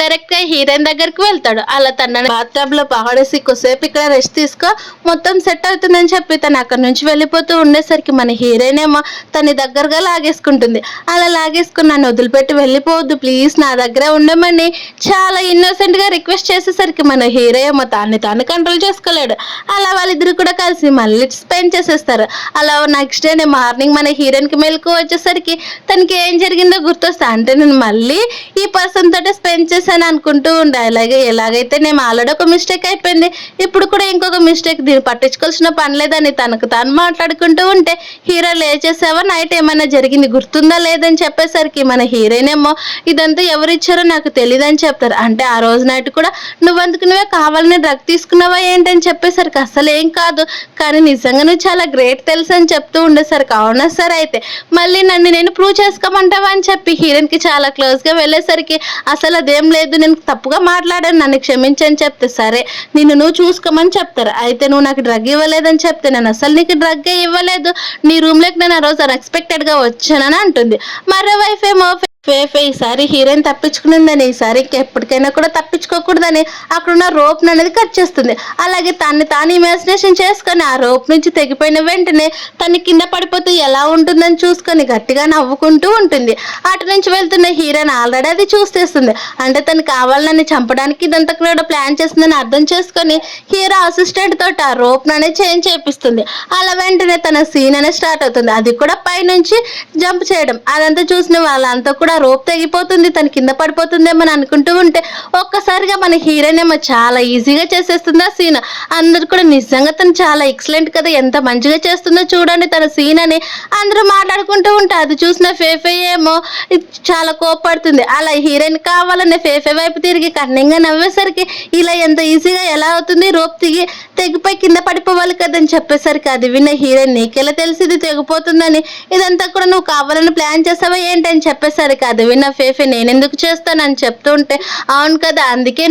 డైరెక్ట్గా హీరోయిన్ దగ్గరికి వెళ్తాడు. అలా తన బాత్టబ్లో పడేసి కొద్దిసేపు ఇక్కడ రెస్ట్ తీసుకో మొత్తం సెట్ అవుతుందని చెప్పి తను అక్కడ నుంచి వెళ్ళిపోతూ ఉండేసరికి మన హీరోయిన్ ఏమో తన దగ్గరగా లాగేసుకుంటుంది. అలా లాగేసుకుని నన్ను వదిలిపెట్టి వెళ్ళిపోవద్దు ప్లీజ్ నా దగ్గరే ఉండమని చాలా ఇన్నోసెంట్గా రిక్వెస్ట్ చేసేసరికి మన హీరో ఏమో తాను కంట్రోల్ చేసుకోలేడు. అలా వాళ్ళిద్దరు కూడా కలిసి మళ్ళీ స్పెండ్ చేసేస్తారు. అలా నెక్స్ట్ డే మార్నింగ్ మన హీరోయిన్కి మెలకు వచ్చేసరికి తనకి ఏం జరిగిందో గుర్తొస్తా అంటే నేను మళ్ళీ ఈ పర్సన్ తోటే స్పెండ్ చేశాను అనుకుంటూ ఉండే. అలాగే ఎలాగైతే నేను ఆల్రెడీ ఒక మిస్టేక్ అయిపోయింది, ఇప్పుడు కూడా ఇంకొక మిస్టేక్, దీన్ని పట్టించుకోవాల్సిన పని లేదని తనకు తాను మాట్లాడుకుంటూ ఉంటే హీరో లేచేసావా నైట్ ఏమైనా జరిగింది గుర్తుందా లేదని చెప్పేసరికి మన హీరోయిన్ ఏమో ఇదంతా ఎవరిచ్చారో నాకు తెలియదని చెప్తారు. అంటే ఆ రోజు నైట్ కూడా నువ్వందుకు నువ్వే కావాలని డ్రగ్ తీసుకున్నావా ఏంటని చెప్పేసరికి అసలు ఏం కాదు కానీ నిజంగా నువ్వు చాలా గ్రేట్ తెలుసు అని చెప్తూ ఉండేసరికి అవునా సరే అయితే మళ్ళీ నన్ను నేను ప్రూవ్ చేసుకోమంటావా అని చెప్పి హీరోయిన్కి చాలా క్లోజ్గా వెళ్ళేసరికి అసలు అదేం లేదు నేను తప్పుగా మాట్లాడాను నన్ను క్షమించని చెప్తే సరే నువ్వు చూసుకోమని చెప్తారు. అయితే నువ్వు నాకు డ్రగ్ ఇవ్వలేదని చెప్తే నేను అసలు నీకు డ్రగ్గే ఇవ్వలేదు, నీ రూమ్లోకి నేను ఆ రోజు అన్ఎక్స్పెక్టెడ్గా వచ్చానని అంటుంది. మరోవైపు ఏమో ఫేఫే ఈసారి హీరోయిన్ తప్పించుకునిందని ఈసారి ఎప్పటికైనా కూడా తప్పించుకోకూడదని అక్కడున్న రోప్ అనేది కట్ చేస్తుంది. అలాగే తాను ఇమాజినేషన్ చేసుకొని ఆ రోప్ నుంచి తెగిపోయిన వెంటనే తను కింద పడిపోతూ ఎలా ఉంటుందని చూసుకొని గట్టిగా నవ్వుకుంటూ ఉంటుంది. అటు నుంచి వెళ్తున్న హీరోయిన్ ఆల్రెడీ అది చూసేస్తుంది. అంటే తను కావాలని చంపడానికి ఇదంతా కూడా ప్లాన్ చేస్తుందని అర్థం చేసుకొని హీరో అసిస్టెంట్ తోటి ఆ రోప్ అనేది చేంజ్ చేపిస్తుంది. అలా వెంటనే తన సీన్ అనేది స్టార్ట్ అవుతుంది. అది కూడా పైనుంచి జంప్ చేయడం. అదంతా చూసిన వాళ్ళంతా కూడా రోప్ తెగిపోతుంది, తను కింద పడిపోతుందేమో అని అనుకుంటూ ఉంటే ఒక్కసారిగా మన హీరోయిన్ ఏమో చాలా ఈజీగా చేసేస్తుంది ఆ సీన్. అందరు కూడా నిజంగా తను చాలా ఎక్సలెంట్ కదా, ఎంత మంచిగా చేస్తుందో చూడండి తన సీన్ అని అందరూ మాట్లాడుకుంటూ ఉంటే అది చూసిన ఫేఫే ఏమో చాలా కోపడుతుంది. అలా హీరోయిన్ కావాలనే ఫేఫే వైపు తిరిగి కన్నింగా నవ్వేసరికి ఇలా ఎంత ఈజీగా ఎలా అవుతుంది, రోప్ తెగిపోయి కింద పడిపోవాలి కదని చెప్పేసరికి అది విన్న హీరోయిన్ నీకెలా తెలిసి ఇది తెగిపోతుందని, ఇదంతా కూడా నువ్వు కావాలని ప్లాన్ చేసావా ఏంటని చెప్పేసరికి అది విన్న ఫేఫే నేనెందుకు చేస్తానని చెప్తుంటే అవును కదా అందుకే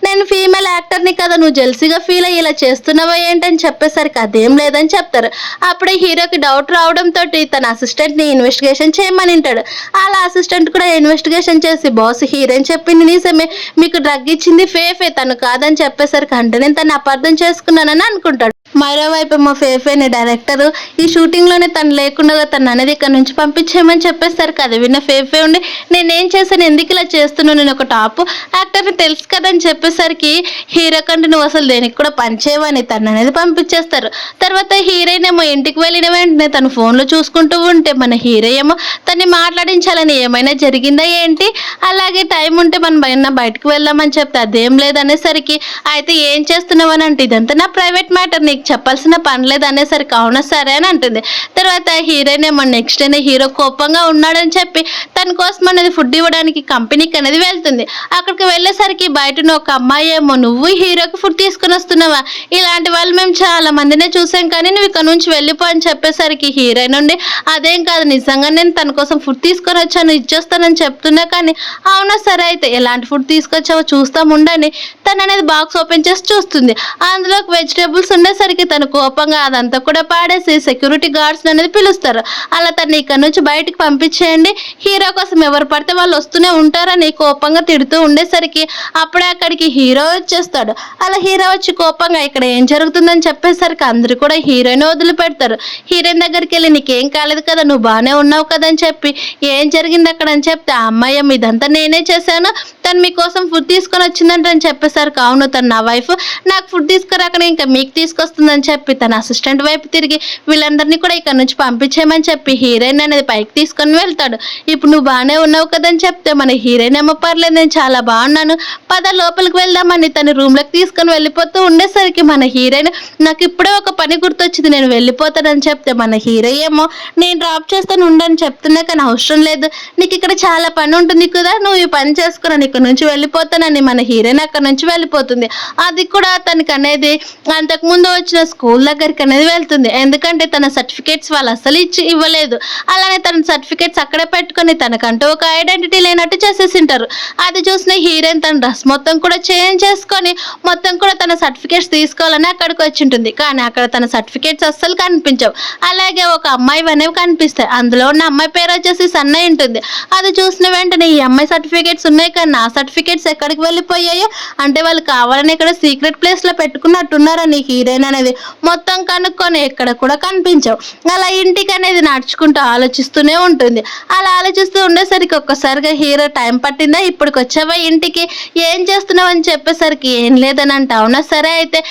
నేను ఫీమేల్ యాక్టర్ని కదా నువ్వు జెల్సీగా ఫీల్ అయ్యి ఇలా చేస్తున్నావా ఏంటని చెప్పేసరికి అదేం లేదని చెప్తారు. అప్పుడే హీరోకి డౌట్ రావడంతో తన అసిస్టెంట్ని ఇన్వెస్టిగేషన్ చేయమని ఉంటాడు. అలా అసిస్టెంట్ కూడా ఇన్వెస్టిగేషన్ చేసి బాస్ హీరోయిన్ చెప్పింది నిజమే, మీకు డ్రగ్ ఇచ్చింది ఫేఫే తను కాదని చెప్పేసరికి అంటే నేను తను అపార్థం చేసుకున్నానని అనుకుంటాడు. మరోవైపు మా ఫేఫేని డైరెక్టర్ ఈ షూటింగ్లోనే తను లేకుండా తను అనేది ఇక్కడ నుంచి పంపించేయమని చెప్పేసరికి అది విన్న ఫేఫే ఉండి నేనేం చేశాను ఎందుకు ఇలా చేస్తున్నాను, నేను ఒక టాప్ యాక్టర్ని తెలుసు కదని చెప్పేసరికి హీరో కంటే నువ్వు అసలు దేనికి కూడా పనిచేయవని తను అనేది పంపించేస్తారు. తర్వాత హీరోయిన్ ఏమో ఇంటికి వెళ్ళిన వెంటనే తను ఫోన్లో చూసుకుంటూ ఉంటే మన హీరో ఏమో తన్ని మాట్లాడించాలని ఏమైనా జరిగిందా ఏంటి, అలాగే టైం ఉంటే మనం బయటకు వెళ్దామని చెప్తే అదేం లేదనేసరికి అయితే ఏం చేస్తున్నావు అని అంటే ఇదంతా నా ప్రైవేట్ మ్యాటర్ నీకు చెప్పాల్సిన పని లేదు అనేసరికి అవునా సరే అని అంటుంది. తర్వాత హీరోయిన్ ఏమో నెక్స్ట్ డే హీరో కోపంగా ఉన్నాడని చెప్పి తన కోసం అనేది ఫుడ్ ఇవ్వడానికి కంపెనీకి అనేది వెళ్తుంది. అక్కడికి వెళ్ళేసరికి బయట ఒక అమ్మాయి ఏమో నువ్వు హీరోకి ఫుడ్ తీసుకుని వస్తున్నావా, ఇలాంటి వాళ్ళు మేము చాలా మందినే చూసాం కానీ నువ్వు ఇక్కడ నుంచి వెళ్ళిపో అని చెప్పేసరికి హీరోయిన్ నుండి అదేం కాదు నిజంగా నేను తన కోసం ఫుడ్ తీసుకొని వచ్చాను ఇచ్చేస్తానని చెప్తున్నా కానీ అవునా సరే అయితే ఎలాంటి ఫుడ్ తీసుకొచ్చావో చూస్తాం ఉండని తను అనేది బాక్స్ ఓపెన్ చేసి చూస్తుంది. అందులో వెజిటేబుల్స్ ఉండేసరికి తను కోపంగా అదంతా కూడా పాడేసి సెక్యూరిటీ గార్డ్స్ అనేది పిలుస్తారు. అలా తను ఇక్కడ నుంచి బయటికి పంపించేయండి, హీరో కోసం ఎవరు పడితే వాళ్ళు వస్తూనే ఉంటారని కోపంగా తిడుతూ ఉండేసరికి అప్పుడే అక్కడికి హీరో వచ్చేస్తాడు. అలా హీరో వచ్చి కోపంగా ఇక్కడ ఏం జరుగుతుందని చెప్పేసరికి అందరూ కూడా హీరోయిన్ వదిలిపెడతారు. హీరోయిన్ దగ్గరికి వెళ్ళి నీకేం కాలేదు కదా నువ్వు బాగానే ఉన్నావు కదా అని చెప్పి ఏం జరిగింది అక్కడ అని చెప్తే ఆ అమ్మాయి ఇదంతా నేనే చేశాను, తను మీకోసం ఫుడ్ తీసుకొని వచ్చిందంటని చెప్పేసరికి అవును తను నా వైఫ్, నాకు ఫుడ్ తీసుకురాకనే ఇంకా మీకు తీసుకొస్తుందని చెప్పి తన అసిస్టెంట్ వైపు తిరిగి వీళ్ళందరినీ కూడా ఇక్కడ నుంచి పంపించేయమని చెప్పి హీరోయిన్ అనేది పైకి తీసుకొని వెళ్తాడు. ఇప్పుడు నువ్వు బాగానే ఉన్నావు కదని చెప్తే మన హీరోయిన్ ఏమో పర్లేదు నేను చాలా బాగున్నాను, పద లోపలికి వెళ్దామని తన రూమ్లోకి తీసుకొని వెళ్ళిపోతూ ఉండేసరికి మన హీరోయిన్ నాకు ఇప్పుడే ఒక పని గుర్తొచ్చింది నేను వెళ్ళిపోతానని చెప్తే మన హీరో ఏమో నేను డ్రాప్ చేస్తాను ఉండని చెప్తున్నా కానీ అవసరం లేదు, నీకు ఇక్కడ చాలా పని ఉంటుంది కదా, నువ్వు ఈ పని చేసుకున్నాను ఇక్కడ నుంచి వెళ్ళిపోతానని మన హీరోయిన్ అక్కడ నుంచి వెళ్ళిపోతుంది. అది కూడా తనకి అనేది అంతకుముందు వచ్చిన స్కూల్ దగ్గరికి అనేది వెళ్తుంది. ఎందుకంటే తన సర్టిఫికేట్స్ వాళ్ళు అసలు ఇవ్వలేదు. అలానే తన సర్టిఫికేట్స్ అక్కడే పెట్టుకొని తనకంటూ ఒక ఐడెంటిటీ లేనట్టు చేసేసింటారు. అది చూసిన హీరోయిన్ తన డ్రెస్ మొత్తం కూడా చేంజ్ చేసుకొని మొత్తం కూడా తన సర్టిఫికేట్స్ తీసుకోవాలని అక్కడికి వచ్చి ఉంటుంది. కానీ అక్కడ తన సర్టిఫికేట్స్ అస్సలు కనిపించవు. అలాగే ఒక అమ్మాయి అనేవి కనిపిస్తాయి. అందులో ఉన్న అమ్మాయి పేరు వచ్చేసి సన్నయ్య ఉంటుంది. అది చూసిన వెంటనే ఈ అమ్మాయి సర్టిఫికేట్స్ ఉన్నాయి కానీ నా సర్టిఫికేట్స్ ఎక్కడికి వెళ్ళిపోయాయో, అంటే వాళ్ళు కావాలని ఇక్కడ సీక్రెట్ ప్లేస్ లో పెట్టుకున్నట్టున్నారని హీరోయిన్ అనేది మొత్తం కనుక్కొని ఎక్కడ కూడా కనిపించవు. అలా ఇంటికి అనేది నడుచుకుంటూ ఆలోచిస్తూనే ఉంటుంది. అలా ఆలోచిస్తూ ఉండేసరికి ఒక్కసారిగా హీరో టైం పట్టిందా ఇప్పటికి వచ్చావా ఇంటికి, ఏం చేస్తున్నావు అని చెప్పేసరికి ఏం లేదని అంట. అవునా సరే అయితే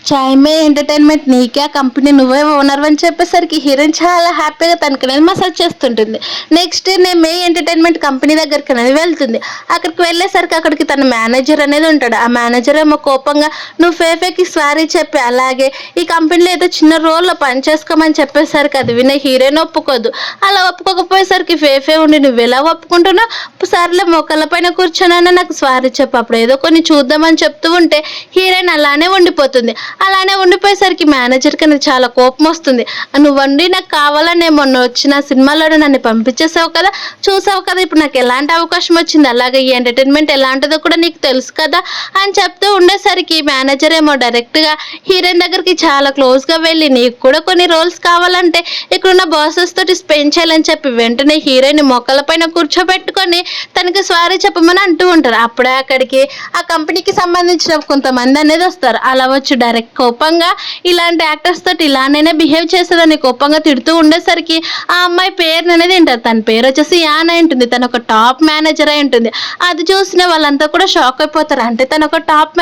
చాయ్మే ఎంటర్టైన్మెంట్ నీకే కంపెనీ నువ్వే ఓనర్ అని చెప్పేసరికి హీరోయిన్ చాలా హ్యాపీగా తనకి అనేది మసాజ్ చేస్తుంటుంది. నెక్స్ట్ నేను మే ఎంటర్టైన్మెంట్ కంపెనీ దగ్గరికి అనేది వెళ్తుంది. అక్కడికి వెళ్ళేసరికి అక్కడికి తన మేనేజర్ అనేది ఉంటాడు. ఆ మేనేజర్ ఏమో కోపంగా నువ్వు ఫేఫేకి సారీ చెప్పి అలాగే ఈ కంపెనీలో ఏదో చిన్న రోల్లో పని చేసుకోమని చెప్పేసరికి అది వినే హీరోయిన్ ఒప్పుకోదు. అలా ఒప్పుకోకపోయేసరికి ఫేఫే ఉండి నువ్వు ఎలా ఒప్పుకుంటున్నావు, సర్లే మొక్కల పైన కూర్చొనైనా నాకు సారీ చెప్పు, అప్పుడు ఏదో కొన్ని చూద్దామని చెప్తూ ఉంటే హీరోయిన్ అలానే ఉండిపోతుంది. అలానే ఉండిపోయేసరికి మేనేజర్కి అనేది చాలా కోపం వస్తుంది. నువ్వండి నాకు కావాలని మొన్న వచ్చిన సినిమాలో నన్ను పంపించేసావు కదా, చూసావు కదా ఇప్పుడు నాకు ఎలాంటి అవకాశం వచ్చింది, అలాగే ఈ ఎంటర్టైన్మెంట్ ఎలాంటిదో కూడా నీకు తెలుసు కదా అని చెప్తూ ఉండేసరికి మేనేజర్ ఏమో డైరెక్ట్గా హీరోయిన్ దగ్గరికి చాలా క్లోజ్గా వెళ్ళి నీకు కూడా కొన్ని రోల్స్ కావాలంటే ఇక్కడున్న బాసెస్ తోటి స్పెండ్ చేయాలని చెప్పి వెంటనే హీరోయిన్ మొక్కల పైన కూర్చోబెట్టుకొని తనకి సారీ చెప్పమని అంటూ ఉంటారు. అప్పుడే అక్కడికి ఆ కంపెనీకి సంబంధించిన కొంతమంది అనేది వస్తారు. అలా వచ్చి డైరెక్ట్ కోపంగా ఇలాంటి యాక్టర్స్ తోటి ఇలానే బిహేవ్ చేసేదని కోపంగా తిడుతూ ఉండేసరికి ఆ అమ్మాయి పేరు అనేది వింటారు. తన పేరు వచ్చేసి యాన్ అయి ఉంటుంది. తను ఒక టాప్ మేనేజర్ అయి ఉంటుంది. అది చూసిన వాళ్ళంతా కూడా షాక్ అయిపోతారు. అంటే తను ఒక టాప్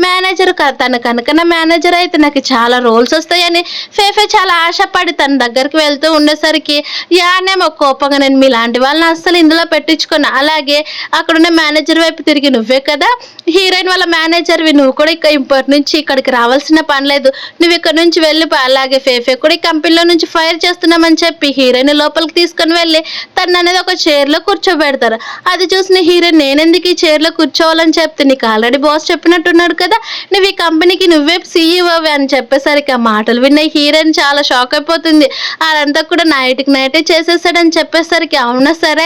మేనేజర్ తన కనుకన మేనేజర్ అయితే నాకు చాలా రోల్స్ వస్తాయని ఫేఫే చాలా ఆశపడి తన దగ్గరికి వెళ్తూ ఉండేసరికి యానేమో కోపంగా నేను మీలాంటి వాళ్ళని అస్సలు ఇందులో పెట్టించుకున్నా, అలాగే అక్కడున్న మేనేజర్ వైపు తిరిగి నువ్వే కదా హీరోయిన్ వాళ్ళ మేనేజర్వి, నువ్వు కూడా ఇప్పటి నుంచి ఇక్కడికి రావాల్సిన పని లేదు, నువ్వు ఇక్కడ నుంచి వెళ్ళిపో, అలాగే ఫేఫే కూడా ఈ కంపెనీలో నుంచి ఫైర్ చేస్తున్నామని చెప్పి హీరోయిన్ లోపలికి తీసుకొని వెళ్ళి తను అనేది ఒక చైర్లో కూర్చోబెడతారు. అది చూసిన హీరోయిన్ నేనెందుకు ఈ చైర్లో కూర్చోవాలని చెప్తే నీకు ఆల్రెడీ బాస్ చెప్పినట్టున్నాడు కదా నువ్వు ఈ కంపెనీకి నువ్వే CEO అని చెప్పేసరికి ఆ మాటలు విన్న హీరోయిన్ చాలా షాక్ అయిపోతుంది. అదంతా కూడా నైట్కి నైటే చేసేసాడని చెప్పేసరికి అవునా సరే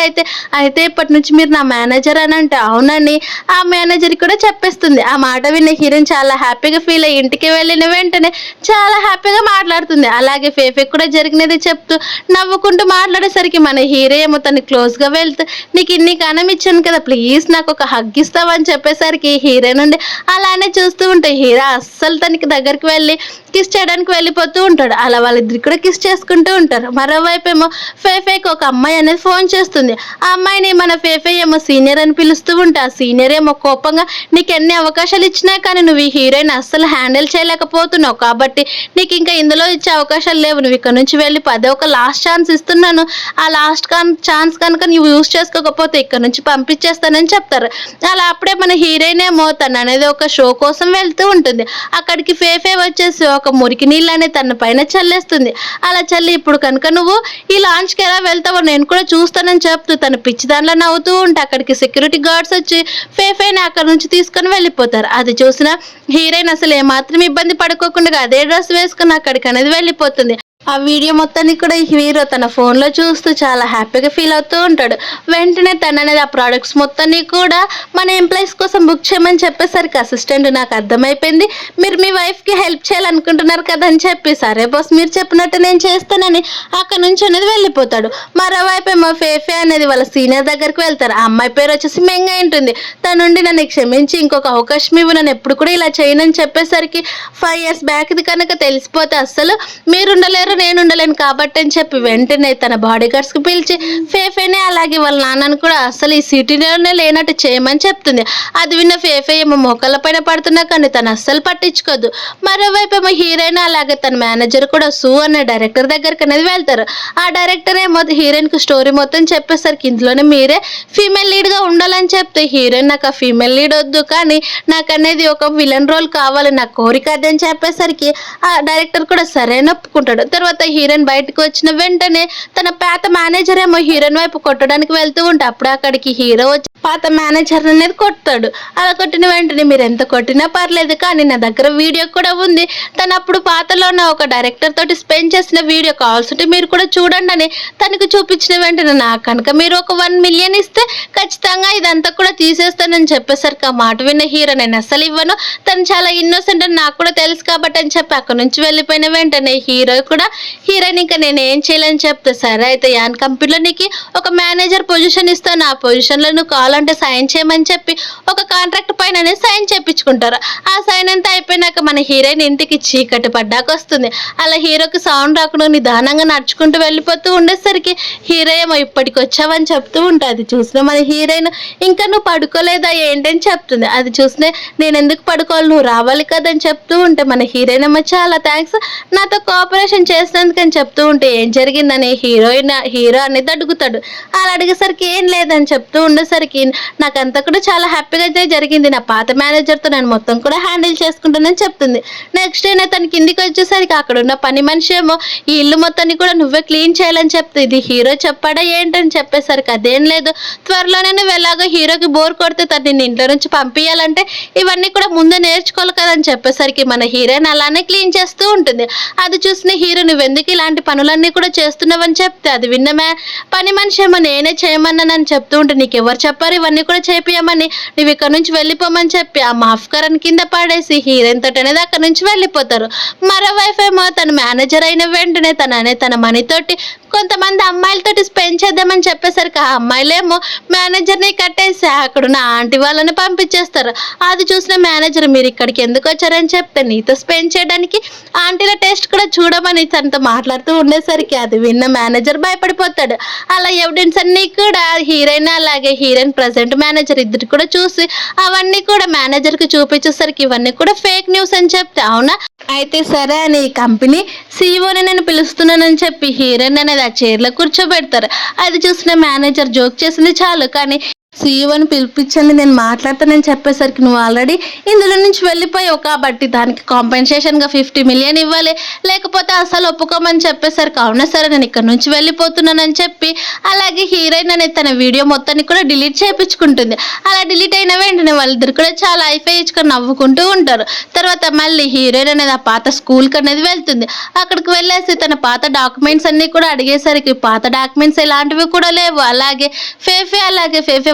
అయితే ఇప్పటి నుంచి మీరు నా మేనేజర్ అని అంటే అవునని ఆ మేనేజర్ కూడా చెప్పేస్తుంది. ఆ మాట విన్న హీరోయిన్ చాలా హ్యాపీగా ఫీల్ అయ్యి ఇంటికి వెళ్ళిన వెంటనే చాలా హ్యాపీగా మాట్లాడుతుంది. అలాగే ఫేఫే కూడా జరిగినది చెప్తూ నవ్వుకుంటూ మాట్లాడేసరికి మన హీరో ఏమో తను క్లోజ్గా వెళ్తూ నీకు ఇన్ని కానం ఇచ్చాను కదా ప్లీజ్ నాకు ఒక హగ్ ఇస్తావని చెప్పేసరికి హీరో నుండి అలానే చూస్తూ ఉంటే హీరో అస్సలు తనకి దగ్గరికి వెళ్ళి కిస్ చేయడానికి వెళ్ళిపోతూ ఉంటాడు. అలా వాళ్ళిద్దరు కూడా కిస్ చేసుకుంటూ ఉంటారు. మరోవైపు ఏమో ఫేఫేకి ఒక అమ్మాయి అనేది ఫోన్ చేస్తుంది. ఆ అమ్మాయిని మన ఫేఫే ఏమో సీనియర్ అని పిలుస్తూ ఉంటే ఆ సీనియర్ ఏమో కోపంగా నీకు ఎన్ని అవకాశాలు ఇచ్చినా కానీ నువ్వు ఈ హీరోయిన్ అస్సలు హ్యాండిల్ చేయలేకపోతున్నావు కాబట్టి నీకు ఇంకా ఇందులో ఇచ్చే అవకాశాలు లేవు, నువ్వు ఇక్కడ నుంచి వెళ్ళి అదే ఒక లాస్ట్ ఛాన్స్ ఇస్తున్నాను, ఆ లాస్ట్ ఛాన్స్ కనుక నువ్వు యూజ్ చేసుకోకపోతే ఇక్కడ నుంచి పంపించేస్తానని చెప్తారు. అలా అప్పుడే మన హీరోయిన్ ఏమో తను అనేది ఒక షో కోసం వెళ్తూ ఉంటుంది. అక్కడికి ఫేఫే వచ్చేసి ఒక మురికి నీళ్ళు అనేది తన పైన చల్లేస్తుంది. అలా చల్లి ఇప్పుడు కనుక నువ్వు ఈ లాంచ్కి ఎలా వెళ్తావో నేను కూడా చూస్తానని చెప్తూ తను పిచ్చి దాంట్లో నవ్వుతూ ఉంటే అక్కడికి సెక్యూరిటీ గార్డ్స్ వచ్చి ఫేఫేని అక్కడ నుంచి తీసుకొని వెళ్ళిపోతారు. అది చూసిన హీరోయిన్ అసలు ఏమాత్రం ఇబ్బంది పడుకోకుండా అదే డ్రెస్ వేసుకుని అక్కడికి అనేది వెళ్ళిపోతుంది. ఆ వీడియో మొత్తాన్ని కూడా హీరో తన ఫోన్లో చూస్తూ చాలా హ్యాపీగా ఫీల్ అవుతూ ఉంటాడు. వెంటనే తను అనేది ఆ ప్రోడక్ట్స్ మొత్తాన్ని కూడా మన ఎంప్లాయీస్ కోసం బుక్ చేయమని చెప్పేసరికి అసిస్టెంట్ నాకు అర్థమైపోయింది మీరు మీ వైఫ్కి హెల్ప్ చేయాలనుకుంటున్నారు కదా అని చెప్పి సరే బాస్ మీరు చెప్పినట్టు నేను చేస్తానని అక్కడ నుంచి అనేది వెళ్ళిపోతాడు. మరోవైపు ఏమో ఫేఫే అనేది వాళ్ళ సీనియర్ దగ్గరికి వెళ్తారు. ఆ అమ్మాయి పేరు వచ్చేసి మెంగా ఉంటుంది. తన నుండి నన్ను క్షమించి ఇంకొక అవకాశం ఇవ్వు, నన్ను ఎప్పుడు కూడా ఇలా చేయనని చెప్పేసరికి 5 years బ్యాక్ ఇది కనుక తెలిసిపోతే అస్సలు మీరు ఉండలేరు నేను నేను ఉండలేను కాబట్టి అని చెప్పి వెంటనే తన బాడీ గార్డ్స్కి పిలిచి ఫేఫేనే అలాగే వాళ్ళ నాన్నను కూడా అసలు ఈ సిటీలోనే లేనట్టు చేయమని చెప్తుంది. అది విన్న ఫేఫే ఏమో మోకాళ్ళ పైన పడుతున్నా కానీ తను అస్సలు పట్టించుకోదు. మరోవైపు ఏమో హీరోయిన్ అలాగే తన మేనేజర్ కూడా సూ అనే డైరెక్టర్ దగ్గరికి అనేది వెళ్తారు. ఆ డైరెక్టర్ ఏమో హీరోయిన్కి స్టోరీ మొత్తం చెప్పేసరికి ఇందులోనే మీరే ఫీమేల్ లీడ్గా ఉండాలని చెప్తే హీరోయిన్ నాకు ఆ ఫీమేల్ లీడ్ వద్దు, కానీ నాకు అనేది ఒక విలన్ రోల్ కావాలి, నా కోరిక అది అని చెప్పేసరికి ఆ డైరెక్టర్ కూడా సరైన ఒప్పుకుంటాడు. తర్వాత హీరోయిన్ బయటకు వచ్చిన వెంటనే తన పాత మేనేజర్ ఏమో హీరోయిన్ వైపు కొట్టడానికి వెళ్తూ ఉంటే అప్పుడు అక్కడికి హీరో వచ్చి పాత మేనేజర్ అనేది కొట్టాడు. అలా కొట్టిన వెంటనే మీరు ఎంత కొట్టినా పర్లేదు, కానీ నా దగ్గర వీడియో కూడా ఉంది, తను అప్పుడు పాతలో ఉన్న ఒక డైరెక్టర్ తోటి స్పెండ్ చేసిన వీడియో కాల్స్ ఉంటే మీరు కూడా చూడండి అని తనకు చూపించిన వెంటనే నాకు కనుక మీరు ఒక 1 మిలియన్ ఇస్తే ఖచ్చితంగా ఇదంతా కూడా తీసేస్తానని చెప్పేసరికి ఆ మాట విన్న హీరో నేను అస్సలు ఇవ్వను, తను చాలా ఇన్నోసెంట్ అని నాకు కూడా తెలుసు కాబట్టి అని చెప్పి అక్కడ నుంచి వెళ్ళిపోయిన వెంటనే హీరో కూడా హీరోయిన్ ఇంకా నేను ఏం చేయాలని చెప్తే సరే అయితే యాన్ కంపెనీలో నీకు ఒక మేనేజర్ పొజిషన్ ఇస్తాను, ఆ పొజిషన్లో నువ్వు కావాలంటే సైన్ చేయమని చెప్పి ఒక కాంట్రాక్ట్ పైన సైన్ చేయించుకుంటారు. ఆ సైన్ అంతా అయిపోయినాక మన హీరోయిన్ ఇంటికి చీకటి పడ్డాక వస్తుంది. అలా హీరోకి సౌండ్ రాకుండా నిదానంగా నడుచుకుంటూ వెళ్ళిపోతూ ఉండేసరికి హీరో ఏమో ఇప్పటికి వచ్చావని చెప్తూ ఉంటుంది. చూసిన మన హీరోయిన్ ఇంకా నువ్వు పడుకోలేదా ఏంటని చెప్తుంది. అది చూస్తే నేను ఎందుకు పడుకోవాలి, నువ్వు రావాలి కదని చెప్తూ ఉంటే మన హీరోయిన్ ఏమో చాలా థ్యాంక్స్ నాతో కోఆపరేషన్ చేసినందుకని చెప్తూ ఉంటే ఏం జరిగిందని హీరో అనేది అడుగుతాడు. అలా అడిగేసరికి ఏం లేదని చెప్తూ ఉండేసరికి నాకంతా కూడా చాలా హ్యాపీగా అయితే జరిగింది, నా పాత మేనేజర్తో నేను మొత్తం కూడా హ్యాండిల్ చేసుకుంటానని చెప్తుంది. నెక్స్ట్ డే తన కిందికి వచ్చేసరికి అక్కడ ఉన్న పని మనిషి ఏమో ఈ ఇల్లు మొత్తాన్ని కూడా నువ్వే క్లీన్ చేయాలని చెప్తుంది. ఇది హీరో చెప్పాడా ఏంటని చెప్పేసరికి అదేం లేదు, త్వరలోనే నువ్వు ఎలాగో హీరోకి బోర్ కొడితే తను నిన్ను ఇంట్లో నుంచి పంపించాలంటే ఇవన్నీ కూడా ముందే నేర్చుకోవాలి కదని చెప్పేసరికి మన హీరోయిన్ అలానే క్లీన్ చేస్తూ ఉంటుంది. అది చూసిన హీరో నువ్వెందుకు ఇలాంటి పనులన్నీ కూడా చేస్తున్నావని చెప్తే అది విన్న పని మనిషి ఏమో నేనే చేయమన్నానని చెప్తూ ఉంటే నీకు ఎవరు చెప్పారు ఇవన్నీ కూడా చేపియమని, నువ్వు ఇక్కడ నుంచి వెళ్ళిపోమని చెప్పి ఆ మాఫ్కరన్ కింద పడేసి హీరోయిన్ తోటి అనేది అక్కడ నుంచి వెళ్ళిపోతారు. మరోవైపు ఏమో తన మేనేజర్ అయిన వెంటనే తన మనీతోటి కొంతమంది అమ్మాయిలతోటి స్పెండ్ చేద్దామని చెప్పేసరికి ఆ అమ్మాయిలేమో మేనేజర్ని కట్టేసి అక్కడున్న ఆంటీ వాళ్ళని పంపించేస్తారు. అది చూసిన మేనేజర్ మీరు ఇక్కడికి ఎందుకు వచ్చారని చెప్తే నీతో స్పెండ్ చేయడానికి ఆంటీల టేస్ట్ కూడా చూడమని తనతో మాట్లాడుతూ ఉండేసరికి అది విన్న మేనేజర్ భయపడిపోతాడు. అలా ఎవిడెన్స్ అన్నీ కూడా హీరోయిన్ అలాగే హీరోయిన్ ప్రజెంట్ మేనేజర్ ఇద్దరు కూడా చూసి అవన్నీ కూడా మేనేజర్కి చూపించేసరికి ఇవన్నీ కూడా ఫేక్ న్యూస్ అని చెప్తే అవునా అయితే సరే అని ఈ కంపెనీ సీఈఓని నేను పిలుస్తున్నానని చెప్పి హీరోయిన్ అనేది ఆ చైర్లో కూర్చోబెడతారు. అది చూసిన మేనేజర్ జోక్ చేసింది చాలు, కానీ సీఈఓని పిలిపించండి నేను మాట్లాడతానని చెప్పేసరికి నువ్వు ఆల్రెడీ ఇందులో నుంచి వెళ్ళిపోయావు కాబట్టి దానికి కాంపెన్సేషన్గా 50 మిలియన్ ఇవ్వాలి, లేకపోతే అసలు ఒప్పుకోమని చెప్పేసరికి అవునా సరే నేను ఇక్కడ నుంచి వెళ్ళిపోతున్నానని చెప్పి అలాగే హీరోయిన్ అనేది తన వీడియో మొత్తాన్ని కూడా డిలీట్ చేయించుకుంటుంది. అలా డిలీట్ అయిన వెంటనే వాళ్ళిద్దరు కూడా చాలా ఐఫై ఇచ్చుకొని నవ్వుకుంటూ ఉంటారు. తర్వాత మళ్ళీ హీరోయిన్ అనేది ఆ పాత స్కూల్కి అనేది వెళ్తుంది. అక్కడికి వెళ్ళేసి తన పాత డాక్యుమెంట్స్ అన్నీ కూడా అడిగేసరికి పాత డాక్యుమెంట్స్ ఎలాంటివి కూడా లేవు, అలాగే ఫేఫే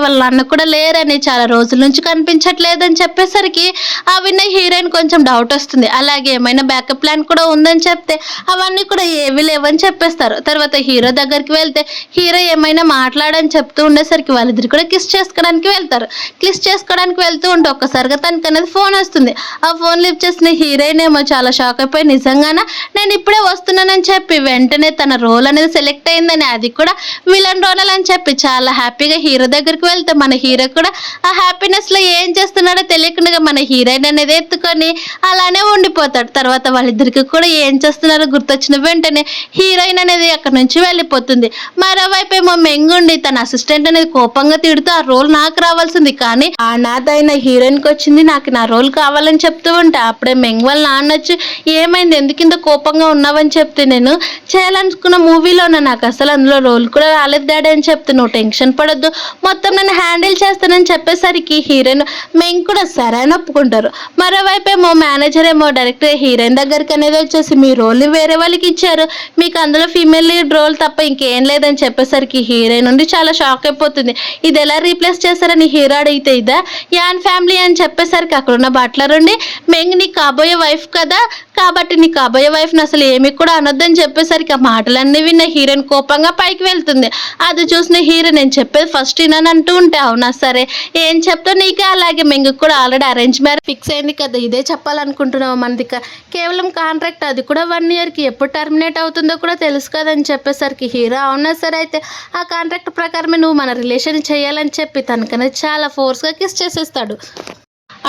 వాళ్ళ నాన్న కూడా లేరని చాలా రోజుల నుంచి కనిపించట్లేదని చెప్పేసరికి ఆ విన్న హీరోయిన్ కొంచెం డౌట్ వస్తుంది. అలాగే ఏమైనా బ్యాకప్ ప్లాన్ కూడా ఉందని చెప్తే అవన్నీ కూడా ఏవి లేవని చెప్పేస్తారు. తర్వాత హీరో దగ్గరికి వెళ్తే హీరో ఏమైనా మాట్లాడని చెప్తూ ఉండేసరికి వాళ్ళిద్దరు కూడా కిస్ చేసుకోవడానికి వెళ్తారు. కిస్ చేసుకోవడానికి వెళ్తూ ఉంటే ఒక్కసారిగా తనకు అనేది ఫోన్ వస్తుంది. ఆ ఫోన్ లిఫ్ట్ చేసిన హీరోయిన్ ఏమో చాలా షాక్ అయిపోయి నిజంగానా నేను ఇప్పుడే వస్తున్నానని చెప్పి వెంటనే తన రోల్ అనేది సెలెక్ట్ అయిందని, అది కూడా విలన్ రోల్ అని చెప్పి చాలా హ్యాపీగా హీరో దగ్గరికి వెళ్తే మన హీరో కూడా ఆ హ్యాపీనెస్ లో ఏం చేస్తున్నాడో తెలియకుండా మన హీరోయిన్ అనేది ఎత్తుకొని అలానే ఉండిపోతాడు. తర్వాత వాళ్ళిద్దరికి కూడా ఏం చేస్తున్నారో గుర్తొచ్చిన వెంటనే హీరోయిన్ అనేది అక్కడ నుంచి వెళ్ళిపోతుంది. మరోవైపు ఏమో మెంగుండి తన అసిస్టెంట్ అనేది కోపంగా తిడుతూ ఆ రోల్ నాకు రావాల్సింది కానీ ఆ నాదైన హీరోయిన్కి వచ్చింది, నాకు నా రోల్ కావాలని చెప్తూ ఉంటే అప్పుడే మెంగ్ వాళ్ళ నాన్న వచ్చి ఏమైంది ఎందుకు ఇంత కోపంగా ఉన్నావని చెప్తే నేను చేయాలనుకున్న మూవీలోనే నాకు అసలు అందులో రోల్ కూడా రాలేదు డాడీ అని చెప్తే నువ్వు టెన్షన్ పడొద్దు మొత్తం నన్ను హ్యాండిల్ చేస్తానని చెప్పేసరికి హీరోయిన్ మెంగ్ కూడా సరే అని ఒప్పుకుంటారు. మరోవైపు ఏమో మేనేజర్ ఏమో డైరెక్టర్ హీరోయిన్ దగ్గరికి అనేది వచ్చేసి మీ రోల్ని వేరే వాళ్ళకి ఇచ్చారు, మీకు అందులో ఫీమేల్ లీడ్ రోల్ తప్ప ఇంకేం లేదని చెప్పేసరికి హీరోయిన్ నుండి చాలా షాక్ అయిపోతుంది. ఇది ఎలా రీప్లేస్ చేశారని హీరో అడిగితే ఇదా యాన్ ఫ్యామిలీ అని చెప్పేసరికి అక్కడున్న బట్లర్ ఉండి మెంగ్ నీ కాబోయే వైఫ్ కదా కాబట్టి నీ కాబోయే వైఫ్ని అసలు ఏమి కూడా అనొద్దని చెప్పేసరికి ఆ మాటలన్నీ విన్న హీరోయిన్ కోపంగా పైకి వెళ్తుంది. అది చూసిన హీరో నేను చెప్పేది ఫస్ట్ వినని అంటూ ఉంటే అవునా సరే ఏం చెప్తావు నీకే అలాగే మెంగు కూడా ఆల్రెడీ అరేంజ్ మ్యారేజ్ ఫిక్స్ అయింది కదా ఇదే చెప్పాలనుకుంటున్నావు మనది కేవలం కాంట్రాక్ట్ అది కూడా 1 ఇయర్కి ఎప్పుడు టర్మినేట్ అవుతుందో కూడా తెలుసు కదని చెప్పేసరికి హీరో అవునా సరే అయితే ఆ కాంట్రాక్ట్ ప్రకారమే నువ్వు మన రిలేషన్ చేయాలని చెప్పి తనకనే చాలా ఫోర్స్గా కిస్ చేసేస్తాడు.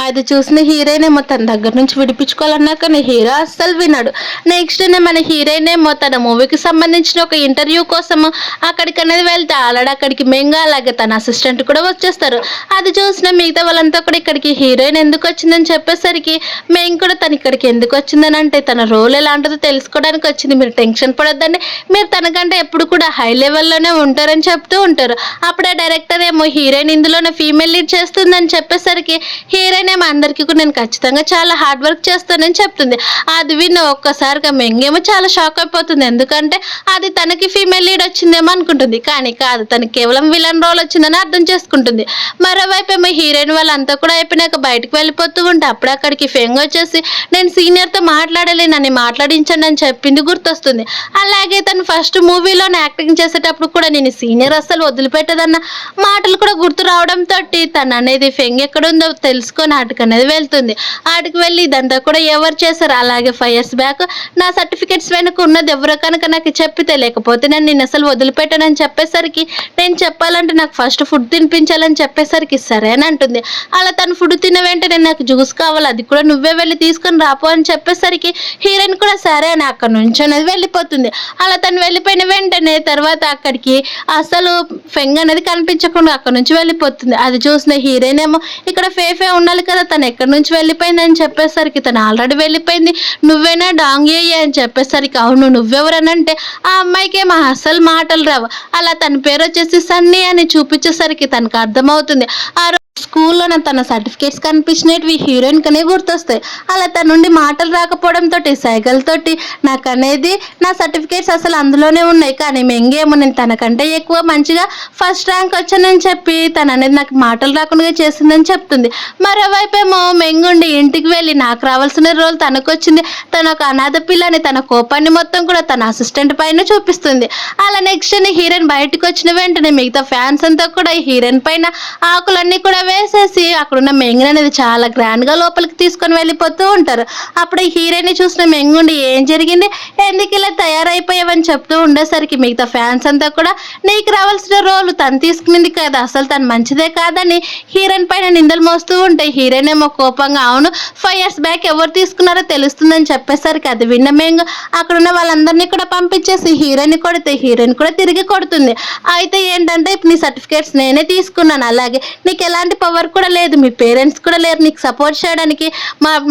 అది చూసిన హీరోయిన్ ఏమో తన దగ్గర నుంచి విడిపించుకోవాలన్నా కానీ హీరో అస్సలు విన్నాడు. నెక్స్ట్ డే మన హీరోయిన్ ఏమో తన మూవీకి సంబంధించిన ఒక ఇంటర్వ్యూ కోసం అక్కడికి అనేది వెళ్తే ఆల్రెడీ అక్కడికి మెంగా అలాగే తన అసిస్టెంట్ కూడా వచ్చేస్తారు. అది చూసిన మిగతా వాళ్ళంతా కూడా ఇక్కడికి హీరోయిన్ ఎందుకు వచ్చిందని చెప్పేసరికి మేము కూడా తను ఇక్కడికి ఎందుకు వచ్చిందని అంటే తన రోల్ ఎలాంటిదో తెలుసుకోవడానికి వచ్చింది, మీరు టెన్షన్ పడొద్దండి, మీరు తనకంటే ఎప్పుడు కూడా హై లెవెల్లోనే ఉంటారని చెప్తూ ఉంటారు. అప్పుడే డైరెక్టర్ ఏమో హీరోయిన్ ఇందులోనే ఫీమేల్ లీడ్ చేస్తుందని చెప్పేసరికి హీరోయిన్ ఏమో అందరికీ కూడా నేను ఖచ్చితంగా చాలా హార్డ్ వర్క్ చేస్తానని చెప్తుంది. అది విన్న ఒక్కసారిగా మెంగేమో చాలా షాక్ అయిపోతుంది. ఎందుకంటే అది తనకి ఫీమేల్ లీడ్ వచ్చిందేమో అనుకుంటుంది, కానీ కాదు తనకి కేవలం విలన్ రోల్ వచ్చిందని అర్థం చేసుకుంటుంది. మరోవైపు ఏమో హీరోయిన్ వాళ్ళంతా కూడా అయిపోయినాక బయటకు వెళ్ళిపోతూ ఉంటే అప్పుడు అక్కడికి ఫెంగ్ వచ్చేసి నేను సీనియర్తో మాట్లాడాలి నన్ను మాట్లాడించండి అని చెప్పింది గుర్తొస్తుంది. అలాగే తను ఫస్ట్ మూవీలోనే యాక్టింగ్ చేసేటప్పుడు కూడా నేను సీనియర్ అస్సలు వదిలిపెట్టదన్న మాటలు కూడా గుర్తు రావడంతో తను అనేది ఫెంగ్ ఎక్కడుందో తెలుసుకొని ఆటకు అనేది వెళ్తుంది. ఆటకు వెళ్ళి ఇదంతా కూడా ఎవరు చేశారు, అలాగే 5 years బ్యాక్ నా సర్టిఫికెట్స్ వెనుక ఉన్నది ఎవరో కనుక నాకు చెప్పితే లేకపోతే నేను అసలు వదిలిపెట్టానని చెప్పేసరికి నేను చెప్పాలంటే నాకు ఫస్ట్ ఫుడ్ తినిపించాలని చెప్పేసరికి సరే అని అంటుంది. అలా తను ఫుడ్ తిన్న వెంటనే నాకు జ్యూస్ కావాలి అది కూడా నువ్వే వెళ్ళి తీసుకొని రాపో అని చెప్పేసరికి హీరోయిన్ కూడా సరే అని అక్కడ నుంచి అనేది వెళ్ళిపోతుంది. అలా తను వెళ్ళిపోయిన వెంటనే తర్వాత అక్కడికి అసలు ఫెంగ్ అనేది కనిపించకుండా అక్కడ నుంచి వెళ్ళిపోతుంది. అది చూసిన హీరోయిన్ ఏమో ఇక్కడ ఫేఫే ఉండాలి కదా తను ఎక్కడి నుంచి వెళ్ళిపోయింది అని చెప్పేసరికి తను ఆల్రెడీ వెళ్ళిపోయింది, నువ్వేనా డాంగ్ అని చెప్పేసరికి అవును నువ్వెవరనంటే ఆ అమ్మాయికి ఏమో అసలు మాటలు రావు. అలా తన పేరు వచ్చేసి సన్నీ అని చూపించేసరికి తనకు అర్థమవుతుంది ఆ స్కూల్లోనే తన సర్టిఫికేట్స్ కనిపించినవి హీరోయిన్ కనే గుర్తొస్తాయి. అలా తన నుండి మాటలు రాకపోవడంతో సైకిల్తోటి నాకు అనేది నా సర్టిఫికేట్స్ అసలు అందులోనే ఉన్నాయి, కానీ మెంగేమో నేను తనకంటే ఎక్కువ మంచిగా ఫస్ట్ ర్యాంక్ వచ్చానని చెప్పి తను అనేది నాకు మాటలు రాకుండా చేసిందని చెప్తుంది. మరోవైపు ఏమో మెంగుండి ఇంటికి వెళ్ళి నాకు రావాల్సిన రోల్ తనకు వచ్చింది, తన ఒక అనాథ పిల్లని తన కోపాన్ని మొత్తం కూడా తన అసిస్టెంట్ పైన చూపిస్తుంది. అలా నెక్స్ట్ హీరోయిన్ బయటకు వచ్చిన వెంటనే మిగతా ఫ్యాన్స్ అంతా కూడా ఈ హీరోయిన్ పైన ఆకులన్నీ కూడా వేసేసి అక్కడున్న మెంగుని అనేది చాలా గ్రాండ్గా లోపలికి తీసుకొని వెళ్ళిపోతూ ఉంటారు. అప్పుడు ఈ హీరోయిన్ చూసిన మెంగుండి ఏం జరిగింది ఎందుకు ఇలా తయారైపోయావని చెప్తూ ఉండేసరికి మిగతా ఫ్యాన్స్ అంతా కూడా నీకు రావాల్సిన రోల్ తను తీసుకునింది కదా అసలు తను మంచిదే కాదని హీరోయిన్ పైన నిందలు మోస్తూ ఉంటాయి. హీరోయిన్ ఏమో కోపంగా అవును 5 years బ్యాక్ ఎవరు తీసుకున్నారో తెలుస్తుందని చెప్పేసరికి అది విన్న మెంగు అక్కడున్న వాళ్ళందరినీ కూడా పంపించేసి హీరోయిన్ కొడితే హీరోయిన్ కూడా తిరిగి కొడుతుంది. అయితే ఏంటంటే ఇప్పుడు నీ సర్టిఫికేట్స్ నేనే తీసుకున్నాను, అలాగే నీకు ఎలాంటి పవర్ కూడా లేదు, మీ పేరెంట్స్ కూడా లేరు నీకు సపోర్ట్ చేయడానికి,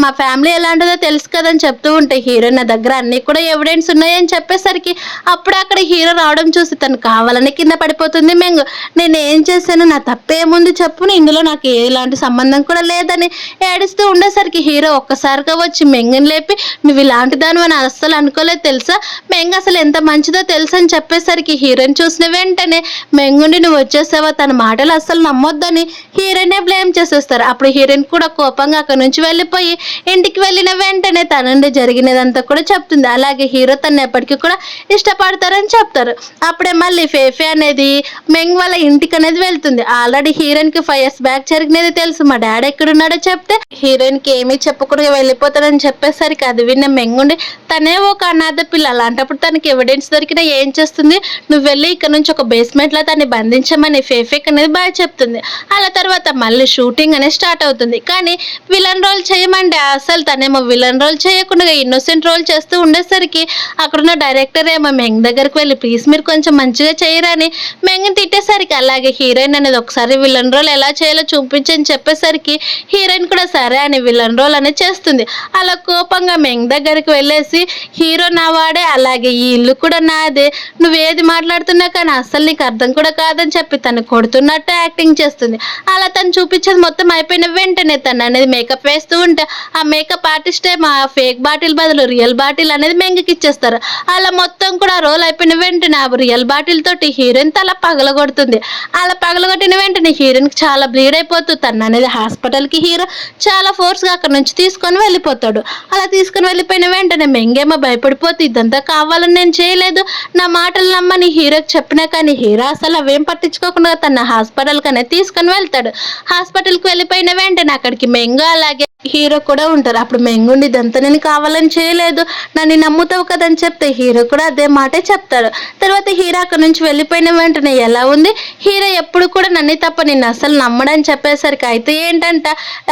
మా ఫ్యామిలీ ఎలాంటిదో తెలుసు కదని చెప్తూ ఉంటే హీరోయిన్ నా దగ్గర అన్నీ కూడా ఎవిడెన్స్ ఉన్నాయని చెప్పేసరికి అప్పుడు అక్కడ హీరో రావడం చూసి తను కావాలని కింద పడిపోతుంది. మెంగు నేను ఏం చేశాను నా తప్పేముంది చెప్పు ఇందులో నాకు ఎలాంటి సంబంధం కూడా లేదని ఏడుస్తూ ఉండేసరికి హీరో ఒక్కసారిగా వచ్చి మెంగుని లేపి నువ్వు ఇలాంటి దాని అని అస్సలు అనుకోలేదు తెలుసా, మెంగు అసలు ఎంత మంచిదో తెలుసు అని చెప్పేసరికి హీరోయిన్ చూసిన వెంటనే మెంగుండి నువ్వు వచ్చేసావా తన మాటలు అస్సలు నమ్మొద్దని హీరోయినే బ్లేమ్ చేసేస్తారు. అప్పుడు హీరోయిన్ కూడా కోపంగా అక్కడ నుంచి వెళ్ళిపోయి ఇంటికి వెళ్ళిన వెంటనే తన నుండి జరిగినదంతా కూడా చెప్తుంది. అలాగే హీరో తను ఎప్పటికీ కూడా ఇష్టపడతారని చెప్తారు. అప్పుడే మళ్ళీ ఫేఫే అనేది మెంగ్ వాళ్ళ ఇంటికి అనేది వెళ్తుంది. ఆల్రెడీ హీరోయిన్ కి 5 years బ్యాక్ జరిగినది తెలుసు, మా డాడీ ఎక్కడున్నాడో చెప్తే హీరోయిన్ కి ఏమీ చెప్పకుండా వెళ్ళిపోతాడని చెప్పేసరికి అది విన్న మెంగుండి తనే ఒక అనాథ పిల్ల, అలాంటప్పుడు తనకి ఎవిడెన్స్ దొరికినా ఏం చేస్తుంది, నువ్వు వెళ్ళి ఇక్కడ నుంచి ఒక బేస్మెంట్ లో తన్ని బంధించమని ఫేఫేక్ అనేది బాగా చెప్తుంది. అలా తర్వాత మళ్ళీ షూటింగ్ అనేది స్టార్ట్ అవుతుంది. కానీ విలన్ రోల్ చేయమంటే అసలు తనేమో విలన్ రోల్ చేయకుండా ఇన్నోసెంట్ రోల్ చేస్తూ ఉండేసరికి అక్కడున్న డైరెక్టర్ ఏమో మెంగ్ దగ్గరికి వెళ్ళి ప్లీజ్ మీరు కొంచెం మంచిగా చేయరని మెంగ్ని తిట్టేసరికి అలాగే హీరోయిన్ అనేది ఒకసారి విలన్ రోల్ ఎలా చేయాలో చూపించని చెప్పేసరికి హీరోయిన్ కూడా సరే అని విలన్ రోల్ అనేది చేస్తుంది. అలా కోపంగా మెంగ్ దగ్గరికి వెళ్ళేసి హీరో నా వాడే, అలాగే ఈ ఇల్లు కూడా నాదే, నువ్వేది మాట్లాడుతున్నా కానీ అసలు నీకు అర్థం కూడా కాదని చెప్పి తను కొడుతున్నట్టు యాక్టింగ్ చేస్తుంది. అలా తను చూపించేది మొత్తం అయిపోయిన వెంటనే తను అనేది మేకప్ వేస్తూ ఉంటే ఆ మేకప్ ఆర్టిస్టే మా ఫేక్ బాటిల్ బదులు రియల్ బాటిల్ అనేది మెంగికి ఇచ్చేస్తారు. అలా మొత్తం కూడా రోల్ అయిపోయిన వెంటనే ఆ రియల్ బాటిల్ తోటి హీరోయిన్ తల పగలగొడుతుంది. అలా పగలగొట్టిన వెంటనే హీరోయిన్ చాలా బ్లీడ్ అయిపోతూ తను అనేది హాస్పిటల్కి హీరో చాలా ఫోర్స్గా అక్కడ నుంచి తీసుకొని వెళ్ళిపోతాడు. అలా తీసుకొని వెళ్ళిపోయిన వెంటనే మెంగేమో భయపడిపోతే ఇదంతా కావాలని నేను చేయలేదు, నా మాటలు నమ్మని హీరోకి చెప్పినా కానీ హీరో అసలు అవేం పట్టించుకోకుండా తన హాస్పిటల్కి అనేది తీసుకొని వెళ్తాడు. హాస్పిటల్కి వెళ్ళిపోయిన వెంటనే అక్కడికి మెంగు అలాగే హీరో కూడా ఉంటారు. అప్పుడు మెంగుండి ఇదంతా నేను కావాలని చేయలేదు, నన్ను నమ్ముతావు కదని చెప్తే హీరో కూడా అదే మాటే చెప్తాడు. తర్వాత హీరో అక్కడ నుంచి వెళ్ళిపోయిన వెంటనే ఎలా ఉంది, హీరో ఎప్పుడు కూడా నన్ను తప్ప నిన్ను అసలు నమ్మడని చెప్పేసరికి అయితే ఏంటంట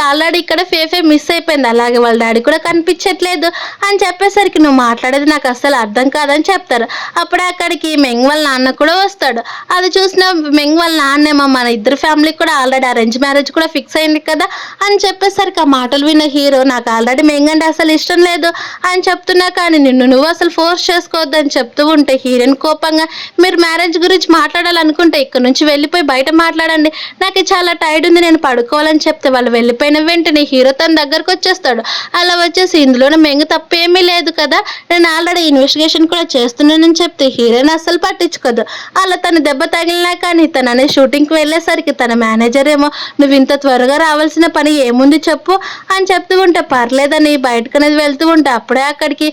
ఆల్రెడీ ఇక్కడ ఫేఫే మిస్ అయిపోయింది, అలాగే వాళ్ళ డాడీ కూడా కనిపించట్లేదు అని చెప్పేసరికి నువ్వు మాట్లాడేది నాకు అసలు అర్థం కాదని చెప్తారు. అప్పుడు అక్కడికి మెంగ్ వాళ్ళ నాన్న కూడా వస్తాడు. అది చూసిన మెంగ్ వాళ్ళ నాన్నేమో మన ఇద్దరు ఫ్యామిలీకి కూడా ఆల్రెడీ అరేంజ్ మ్యారేజ్ కూడా ఫిక్స్ అయింది కదా అని చెప్పేసరికి ఆ మాటలు విన్న హీరో నాకు ఆల్రెడీ మెంగ్ అంటే అసలు ఇష్టం లేదు అని చెప్తున్నా కానీ నువ్వు అసలు ఫోర్స్ చేసుకోవద్దని చెప్తూ ఉంటే హీరోయిన్ కోపంగా మీరు మ్యారేజ్ గురించి మాట్లాడాలనుకుంటే ఇక్కడ నుంచి వెళ్ళిపోయి బయట మాట్లాడండి, నాకు చాలా టైర్డ్ ఉంది నేను పడుకోవాలని చెప్తే వాళ్ళు వెళ్ళిపోయిన వెంటనే హీరో తన దగ్గరకు వచ్చేస్తాడు. అలా వచ్చేసి ఇందులోనే మెంగు తప్పేమీ లేదు కదా, నేను ఆల్రెడీ ఇన్వెస్టిగేషన్ కూడా చేస్తున్నానని చెప్తే హీరోయిన్ అసలు పట్టించుకోదు. అలా తన దెబ్బ తగిలినా కానీ తన అనే షూటింగ్కి వెళ్ళేసరికి తన మేనేజర్ ఏమో నువ్వు ఇంత త్వరగా రావాల్సిన పని ఏముంది చెప్పు అని చెప్తూ ఉంటే పర్లేదని బయటకు అనేది వెళ్తూ ఉంటే అప్పుడే అక్కడికి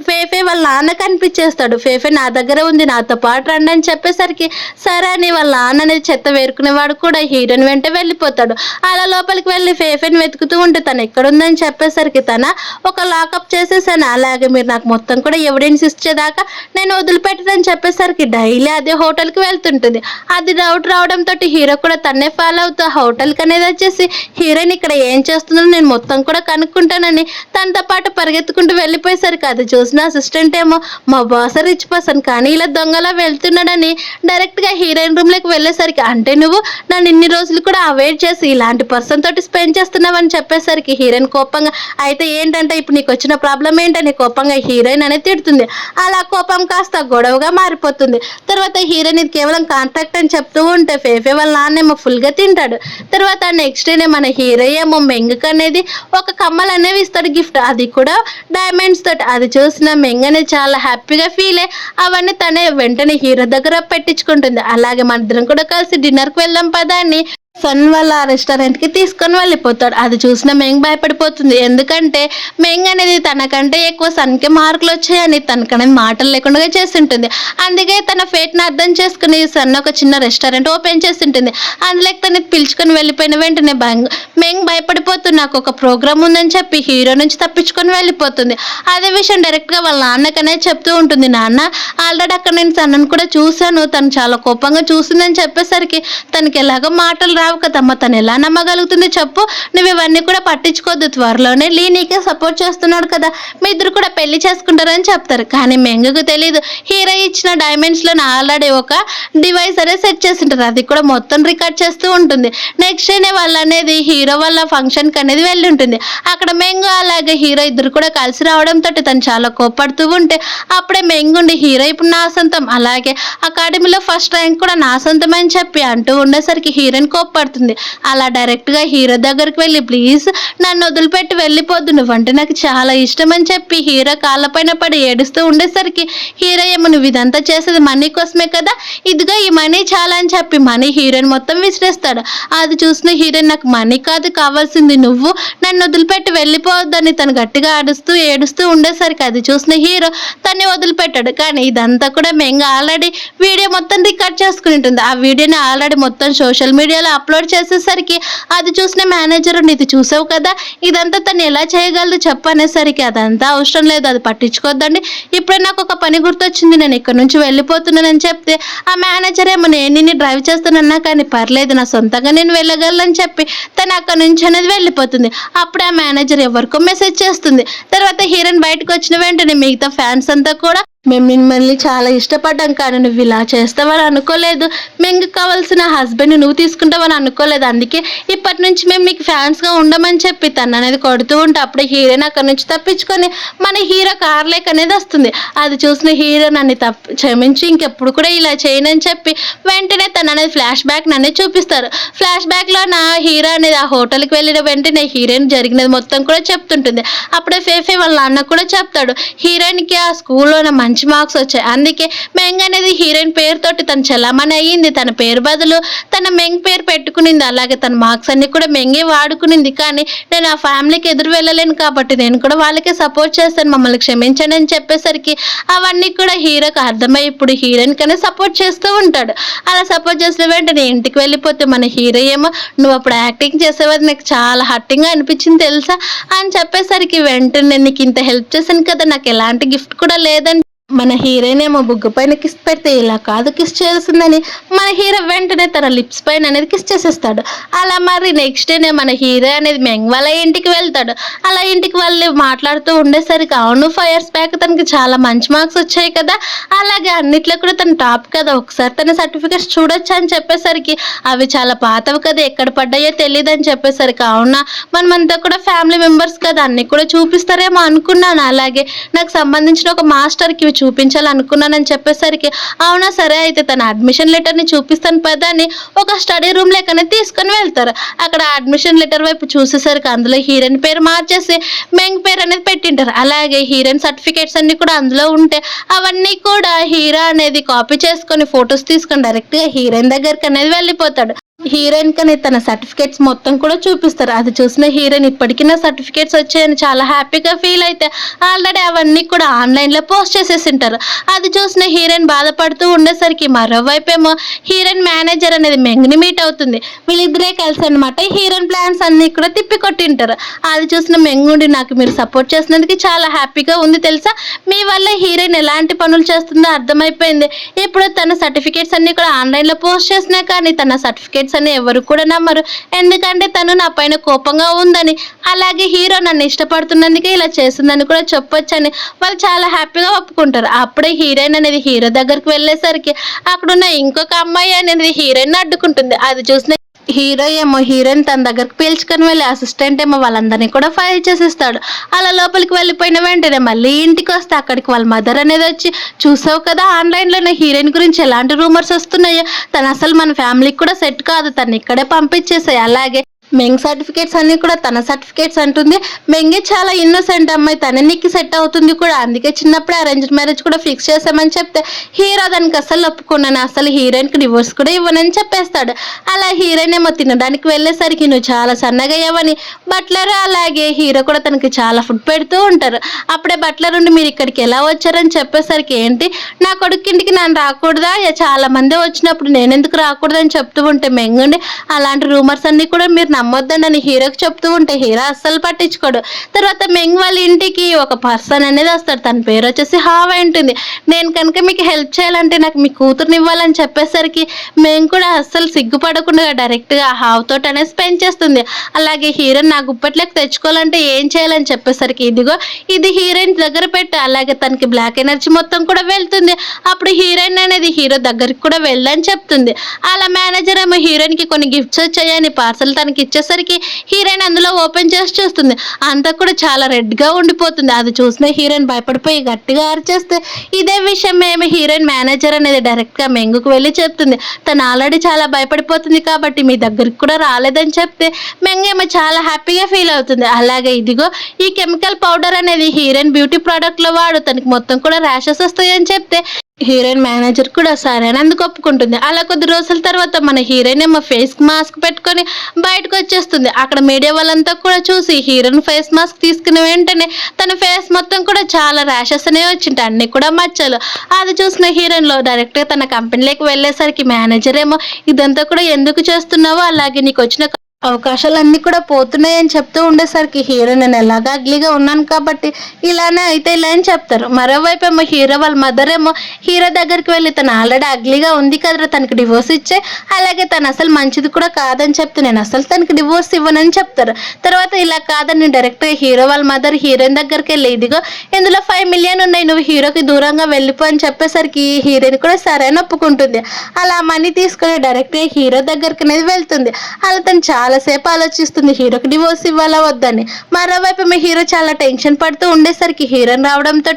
ఫేఫే వాళ్ళ నాన్న కనిపించేస్తాడు. ఫేఫే నా దగ్గర ఉంది నాతో పాటు రండి అని చెప్పేసరికి సరే అని వాళ్ళ నాన్న అనేది చెత్త వేరుకునేవాడు కూడా హీరోయిన్ వెంట వెళ్ళిపోతాడు. అలా లోపలికి వెళ్ళి ఫేఫేని వెతుకుతూ ఉంటే తను ఎక్కడుందని చెప్పేసరికి తన ఒక లాకప్ చేసేసాను, అలాగే మీరు నాకు మొత్తం కూడా ఎవిడెన్స్ ఇచ్చేదాకా నేను వదిలిపెట్టదని చెప్పేసరికి డైలీ అదే హోటల్కి వెళ్తుంటుంది. అది డౌట్ రావడంతో హీరో కూడా తన్నే ఫాలో అవుతూ హోటల్కి అనేది వచ్చేసి హీరోయిన్ ఇక్కడ ఏం చేస్తుందో నేను మొత్తం కూడా కనుక్కుంటానని తనతో పాటు పరిగెత్తుకుంటూ వెళ్ళిపోయేసరికి అది చూసిన అసిస్టెంట్ ఏమో మా బాస్ రిచ్ పర్సన్ కానీ ఇలా దొంగలా వెళ్తున్నాడని డైరెక్ట్గా హీరోయిన్ రూమ్లోకి వెళ్ళేసరికి అంటే నువ్వు నన్ను ఇన్ని రోజులు కూడా అవాయిడ్ చేసి ఇలాంటి పర్సన్ తోటి స్పెండ్ చేస్తున్నావని చెప్పేసరికి హీరోయిన్ కోపంగా అయితే ఏంటంటే ఇప్పుడు నీకు వచ్చిన ప్రాబ్లం ఏంటని కోపంగా హీరోయిన్ అనేది తిడుతుంది. అలా కోపం కాస్త గొడవగా మారిపోతుంది. తర్వాత హీరోయిన్ ఇది కేవలం కాంట్రాక్ట్ అని చెప్తూ ఉంటే ఫేఫే వాళ్ళ నాన్నేమో ఫుల్గా తింటాడు. తర్వాత నెక్స్ట్ డేనే మన హీరో ఏమో మెంగుకు అనేది ఒక కమ్మలు అనేవి ఇస్తాడు గిఫ్ట్, అది కూడా డైమండ్స్ తోటి. అది చూసిన మెంగ్ అనేది చాలా హ్యాపీగా ఫీల్ అయ్యి అవన్నీ తనే వెంటనే హీరో దగ్గర పెట్టించుకుంటుంది. అలాగే మన ఇద్దరం కూడా కలిసి డిన్నర్కి వెళ్దాం పదా అని సన్ వాళ్ళ రెస్టారెంట్కి తీసుకొని వెళ్ళిపోతాడు. అది చూసిన మెంగ్ భయపడిపోతుంది, ఎందుకంటే మెంగ్ అనేది తనకంటే ఎక్కువ సన్కి మార్కులు వచ్చాయని తనకనేది మాటలు లేకుండా చేస్తుంటుంది. అందుకే తన ఫేట్ని అర్థం చేసుకుని సన్ ఒక చిన్న రెస్టారెంట్ ఓపెన్ చేస్తుంటుంది. అందులోకి తనని పిలుచుకొని వెళ్ళిపోయిన వెంటనే మెంగ్ భయపడిపోతూ నాకు ఒక ప్రోగ్రామ్ ఉందని చెప్పి హీరో నుంచి తప్పించుకొని వెళ్ళిపోతుంది. అదే విషయం డైరెక్ట్గా వాళ్ళ నాన్నకనే చెప్తూ ఉంటుంది. నాన్న ఆల్రెడీ అక్కడ నేను సన్నను కూడా చూశాను, తను చాలా కోపంగా చూసిందని చెప్పేసరికి తనకి ఎలాగో మాటలు రావు కదమ్మా, తను ఎలా నమ్మగలుగుతుంది చెప్పు, నువ్వు ఇవన్నీ కూడా పట్టించుకోవద్దు, త్వరలోనే లీ నీకే సపోర్ట్ చేస్తున్నాడు కదా, మీ ఇద్దరు కూడా పెళ్లి చేసుకుంటారని చెప్తారు. కానీ మెంగుకు తెలియదు హీరో ఇచ్చిన డైమండ్స్లో ఆల్రెడీ ఒక డివైస్ అనేది సెట్ చేసి ఉంటారు, అది కూడా మొత్తం రికార్డ్ చేస్తూ ఉంటుంది. నెక్స్ట్ డేనే వాళ్ళు అనేది హీరో వాళ్ళ ఫంక్షన్కి అనేది వెళ్ళి ఉంటుంది. అక్కడ మెంగు అలాగే హీరో ఇద్దరు కూడా కలిసి రావడంతో తను చాలా కోపడుతూ ఉంటే అప్పుడే మెంగుండి హీరో ఇప్పుడు నా సొంతం, అలాగే అకాడమీలో ఫస్ట్ ర్యాంక్ కూడా నా సొంతం అని చెప్పి అంటూ ఉండేసరికి హీరోయిన్ కోప్పడుతుంది. అలా డైరెక్ట్గా హీరో దగ్గరికి వెళ్ళి ప్లీజ్ నన్ను వదిలిపెట్టి వెళ్ళిపోద్దు, నువ్వంటే నాకు చాలా ఇష్టం అని చెప్పి హీరో కాళ్ళపైన పడి ఏడుస్తూ ఉండేసరికి హీరో ఏమో నువ్వు ఇదంతా చేసేది మనీ కోసమే కదా, ఇదిగో ఈ మనీ చాలా అని చెప్పి మనీ హీరోయిన్ మొత్తం విసిరేస్తాడు. అది చూసిన హీరోయిన్ నాకు మనీ కాదు కావాల్సింది, నువ్వు నన్ను వదిలిపెట్టి వెళ్ళిపోవద్దని తను గట్టిగా ఏడుస్తూ ఉండేసరికి అది చూసిన హీరో తన్ని వదిలిపెట్టాడు. కానీ ఇదంతా కూడా మెంగ్ ఆల్రెడీ వీడియో మొత్తం రికార్డ్ చేసుకుని ఉంటుంది. ఆ వీడియోని ఆల్రెడీ మొత్తం సోషల్ మీడియాలో అప్లోడ్ చేసేసరికి అది చూసిన మేనేజర్ ఇది చూసావు కదా, ఇదంతా తను ఎలా చేయగలదు చెప్పు అనేసరికి అదంతా అవసరం లేదు, అది పట్టించుకోద్దండి, ఇప్పుడే నాకు ఒక పని గుర్తొచ్చింది, నేను ఇక్కడ నుంచి వెళ్ళిపోతున్నానని చెప్తే ఆ మేనేజర్ ఏమో నేను డ్రైవ్ చేస్తానన్నా కానీ పర్లేదు నా సొంతంగా నేను వెళ్ళగలను చెప్పి తను అక్కడ నుంచి అనేది వెళ్ళిపోతుంది. అప్పుడు ఆ మేనేజర్ ఎవరికో మెసేజ్ చేస్తుంది. తర్వాత హీరోయిన్ బయటకు వచ్చిన వెంటనే మిగతా ఫ్యాన్స్ అంతా కూడా మేము మిమ్మల్ని చాలా ఇష్టపడ్డాం కానీ నువ్వు ఇలా చేస్తావని అనుకోలేదు. మేము కావాల్సిన హస్బెండ్ నువ్వు తీసుకుంటావని అనుకోలేదు. అందుకే ఇప్పటి నుంచి మేము మీకు ఫ్యాన్స్గా ఉండమని చెప్పి తను అనేది కొడుతూ ఉంటే అప్పుడే హీరోయిన్ అక్కడి నుంచి తప్పించుకొని మన హీరో కార్లేక్ అనేది వస్తుంది. అది చూసిన హీరో నన్ను క్షమించి ఇంకెప్పుడు కూడా ఇలా చేయనని చెప్పి వెంటనే తను అనేది ఫ్లాష్ బ్యాక్ అనేది చూపిస్తారు. ఫ్లాష్ బ్యాక్లో నా హీరో అనేది ఆ హోటల్కి వెళ్ళిన వెంటనే హీరోయిన్ జరిగినది మొత్తం కూడా చెప్తుంటుంది. అప్పుడే ఫేఫే వాళ్ళ నాన్న కూడా చెప్తాడు, హీరోయిన్కి ఆ స్కూల్లో మంచి మార్క్స్ వచ్చాయి, అందుకే మెంగ్ అనేది హీరోయిన్ పేరుతోటి తను చలామణి అయ్యింది. తన పేరు బదులు తన మెంగ్ పేరు పెట్టుకునింది. అలాగే తన మార్క్స్ అన్ని కూడా మెంగే వాడుకునింది. కానీ నేను ఆ ఫ్యామిలీకి ఎదురు వెళ్ళలేను కాబట్టి నేను కూడా వాళ్ళకే సపోర్ట్ చేస్తాను, మమ్మల్ని క్షమించండి అని చెప్పేసరికి అవన్నీ కూడా హీరోకి అర్థమై ఇప్పుడు హీరోయిన్ కనే సపోర్ట్ చేస్తూ ఉంటాడు. అలా సపోర్ట్ చేసిన వెంటనే ఇంటికి వెళ్ళిపోతే మన హీరో ఏమో నువ్వు అప్పుడు యాక్టింగ్ చేసేవారు నాకు చాలా హట్టింగ్గా అనిపించింది తెలుసా అని చెప్పేసరికి వెంటనే నీకు ఇంత హెల్ప్ చేశాను కదా, నాకు ఎలాంటి గిఫ్ట్ కూడా లేదని మన హీరోయిన్ ఏమో బుగ్గ పైన కిస్ పెడితే ఇలా కాదు కిస్ చేస్తుందని మన హీరో వెంటనే తన లిప్స్ పైన అనేది కిస్ చేసేస్తాడు. అలా మరి నెక్స్ట్ డేనే మన హీరో అనేది మెంగ్ వాళ్ళ ఇంటికి వెళ్తాడు. అలా ఇంటికి వాళ్ళు మాట్లాడుతూ ఉండేసరికి అవును 5 years బ్యాక్ తనకి చాలా మంచి మార్క్స్ వచ్చాయి కదా, అలాగే అన్నిట్లో కూడా తను టాప్ కదా, ఒకసారి తన సర్టిఫికేట్స్ చూడొచ్చు అని చెప్పేసరికి అవి చాలా పాతవి కదా, ఎక్కడ పడ్డాయో తెలియదు అని చెప్పేసరికి అవునా మనమంతా కూడా ఫ్యామిలీ మెంబర్స్ కదా అన్ని కూడా చూపిస్తారేమో అనుకున్నాను, అలాగే నాకు సంబంధించిన ఒక మాస్టర్కి చూపించాలనుకున్నానని చెప్పేసరికి అవునా సరే అయితే తన అడ్మిషన్ లెటర్ని చూపిస్తాను పదా అని ఒక స్టడీ రూమ్ లెక్కనే తీసుకొని వెళ్తారు. అక్కడ అడ్మిషన్ లెటర్ వైపు చూసేసరికి అందులో హీరోయిన్ పేరు మార్చేసి మెంగ్ పేరు అనేది పెట్టింటారు. అలాగే హీరోయిన్ సర్టిఫికేట్స్ అన్ని కూడా అందులో ఉంటే అవన్నీ కూడా హీరో అనేది కాపీ చేసుకొని ఫొటోస్ తీసుకొని డైరెక్ట్గా హీరోయిన్ దగ్గరికి అనేది వెళ్ళిపోతాడు. హీరోయిన్ కని తన సర్టిఫికేట్స్ మొత్తం కూడా చూపిస్తారు. అది చూసిన హీరోయిన్ ఇప్పటికీ నా సర్టిఫికేట్స్ వచ్చాయని చాలా హ్యాపీగా ఫీల్ అయితే ఆల్రెడీ అవన్నీ కూడా ఆన్లైన్లో పోస్ట్ చేసేసింటారు. అది చూసిన హీరోయిన్ బాధపడుతూ ఉండేసరికి మరోవైపు ఏమో హీరోయిన్ మేనేజర్ అనేది మెంగ్ని మీట్ అవుతుంది. వీళ్ళిద్దరే కలిసి అనమాట హీరోయిన్ ప్లాన్స్ అన్ని కూడా తిప్పికొట్టింటారు. అది చూసిన మెంగుండి నాకు మీరు సపోర్ట్ చేసినందుకు చాలా హ్యాపీగా ఉంది తెలుసా, మీ వల్ల హీరోయిన్ ఎలాంటి పనులు చేస్తుందో అర్థమైపోయింది. ఇప్పుడు తన సర్టిఫికేట్స్ అన్ని కూడా ఆన్లైన్లో పోస్ట్ చేసినా కానీ తన సర్టిఫికేట్స్ అని ఎవరు కూడా నమ్మరు, ఎందుకంటే తను నా పైన కోపంగా ఉందని, అలాగే హీరో నన్ను ఇష్టపడుతున్నందుకే ఇలా చేసిందని కూడా చెప్పొచ్చని వాళ్ళు చాలా హ్యాపీగా ఒప్పుకుంటారు. అప్పుడే హీరోయిన్ అనేది హీరో దగ్గరికి వెళ్ళేసరికి అక్కడున్న ఇంకొక అమ్మాయి అనేది హీరోయిన్ అడ్డుకుంటుంది. అది చూసిన హీరో ఏమో హీరోయిన్ తన దగ్గరకు పీల్చుకొని వెళ్ళి అసిస్టెంట్ ఏమో వాళ్ళందరినీ కూడా ఫైర్ చేసేస్తాడు. అలా లోపలికి వెళ్ళిపోయిన వెంటనే మళ్ళీ ఇంటికి వస్తే అక్కడికి వాళ్ళ మదర్ అనేది వచ్చి చూసావు కదా ఆన్లైన్లోనే హీరోయిన్ గురించి ఎలాంటి రూమర్స్ వస్తున్నాయో, తను అసలు మన ఫ్యామిలీకి కూడా సెట్ కాదు, తను ఇక్కడే పంపించేసాయి. అలాగే మెంగ్ సర్టిఫికేట్స్ అన్ని కూడా తన సర్టిఫికేట్స్ అంటుంది. మెంగే చాలా ఇన్నోసెంట్ అమ్మాయి, తన నీకు సెట్ అవుతుంది కూడా, అందుకే చిన్నప్పుడే అరేంజ్డ్ మ్యారేజ్ కూడా ఫిక్స్ చేసామని చెప్తే హీరో దానికి అసలు ఒప్పుకున్నాను, అసలు హీరోయిన్కి డివోర్స్ కూడా ఇవ్వనని చెప్పేస్తాడు. అలా హీరోయిన్ ఏమో తినడానికి వెళ్ళేసరికి నువ్వు చాలా సన్నగా అయ్యావని బట్లర్ అలాగే హీరో కూడా తనకి చాలా ఫుడ్ పెడుతూ ఉంటారు. అప్పుడే బట్లర్ ఉండి మీరు ఇక్కడికి ఎలా వచ్చారని చెప్పేసరికి ఏంటి నా కొడుకు ఇంటికి నన్ను రాకూడదా, చాలా మంది వచ్చినప్పుడు నేనెందుకు రాకూడదని చెప్తూ ఉంటే మెంగుండి అలాంటి రూమర్స్ అన్ని కూడా మీరు నమ్మొద్దని హీరోకి చెప్తూ ఉంటే హీరో అస్సలు పట్టించుకోడు. తర్వాత మెంగ్ వాళ్ళ ఇంటికి ఒక పర్సన్ అనేది వస్తాడు, తన పేరు వచ్చేసి హావా ఉంటుంది. నేను కనుక మీకు హెల్ప్ చేయాలంటే నాకు మీ కూతుర్ని ఇవ్వాలని చెప్పేసరికి మెంగ్ కూడా అస్సలు సిగ్గుపడకుండా డైరెక్ట్గా హావ్తో అనేది స్పెండ్ చేస్తుంది. అలాగే హీరోయిన్ నా గుప్పట్లోకి తెచ్చుకోవాలంటే ఏం చేయాలని చెప్పేసరికి ఇదిగో ఇది హీరోయిన్ దగ్గర పెట్టు, అలాగే తనకి బ్లాక్ ఎనర్జీ మొత్తం కూడా వెళ్తుంది. అప్పుడు హీరోయిన్ అనేది హీరో దగ్గరికి కూడా వెళ్ళని చెప్తుంది. అలా మేనేజర్ ఏమో హీరోయిన్కి కొన్ని గిఫ్ట్స్ వచ్చాయని పార్సల్ తనకి ఇచ్చేసరికి హీరోయిన్ అందులో ఓపెన్ చేసి చూస్తుంది, అంతా కూడా చాలా రెడ్గా ఉండిపోతుంది. అది చూసిన హీరోయిన్ భయపడిపోయి గట్టిగా అరిచేస్తే ఇదే విషయం మేము హీరోయిన్ మేనేజర్ అనేది డైరెక్ట్గా మెంగుకు వెళ్ళి చెప్తుంది. తను ఆల్రెడీ చాలా భయపడిపోతుంది కాబట్టి మీ దగ్గరికి కూడా రాలేదని చెప్తే మెంగేమో చాలా హ్యాపీగా ఫీల్ అవుతుంది. అలాగే ఇదిగో ఈ కెమికల్ పౌడర్ అనేది హీరోయిన్ బ్యూటీ ప్రోడక్ట్లో వాడు, తనకి మొత్తం కూడా ర్యాషెస్ వస్తాయని చెప్తే హీరోయిన్ మేనేజర్ కూడా సరే అని అందుకు ఒప్పుకుంటుంది. అలా కొద్ది రోజుల తర్వాత మన హీరోయిన్ ఏమో ఫేస్ మాస్క్ పెట్టుకొని బయటకు వచ్చేస్తుంది. అక్కడ మీడియా వాళ్ళంతా కూడా చూసి హీరోయిన్ ఫేస్ మాస్క్ తీసుకున్న వెంటనే తన ఫేస్ మొత్తం కూడా చాలా ర్యాషెస్ అనేవి వచ్చింటాయి, అన్ని కూడా మచ్చలు. అది చూసిన హీరోయిన్లో డైరెక్ట్గా తన కంపెనీలోకి వెళ్ళేసరికి మేనేజర్ ఏమో ఇదంతా కూడా ఎందుకు చేస్తున్నావో, అలాగే నీకు వచ్చిన అవకాశాలన్నీ కూడా పోతున్నాయని చెప్తూ ఉండేసరికి హీరో నేను ఎలాగా అగ్లీగా ఉన్నాను కాబట్టి ఇలానే అయితే ఇలా అని చెప్తారు. మరోవైపు ఏమో హీరో వాళ్ళ మదర్ ఏమో హీరో దగ్గరికి వెళ్ళి తను ఆల్రెడీ అగ్లీగా ఉంది కదరా, తనకి డివోర్స్ ఇచ్చే, అలాగే తను అసలు మంచిది కూడా కాదని చెప్తే నేను అసలు తనకి డివోర్స్ ఇవ్వనని చెప్తారు. తర్వాత ఇలా కాదని డైరెక్ట్గా హీరో వాళ్ళ మదర్ హీరోయిన్ దగ్గరికి వెళ్ళి ఇదిగో ఇందులో 5 మిలియన్ ఉన్నాయి, నువ్వు హీరోకి దూరంగా వెళ్ళిపో అని చెప్పేసరికి హీరోయిన్ కూడా సరే అని ఒప్పుకుంటుంది. అలా మనీ తీసుకుని డైరెక్ట్గా హీరో దగ్గరికి అనేది వెళ్తుంది. అలా తను చాలాసేపు ఆలోచిస్తుంది హీరోకి డివోర్స్ ఇవ్వాలా వద్దని. మరోవైపు మీ హీరో చాలా టెన్షన్ పడుతూ ఉండేసరికి హీరోయిన్ రావడంతో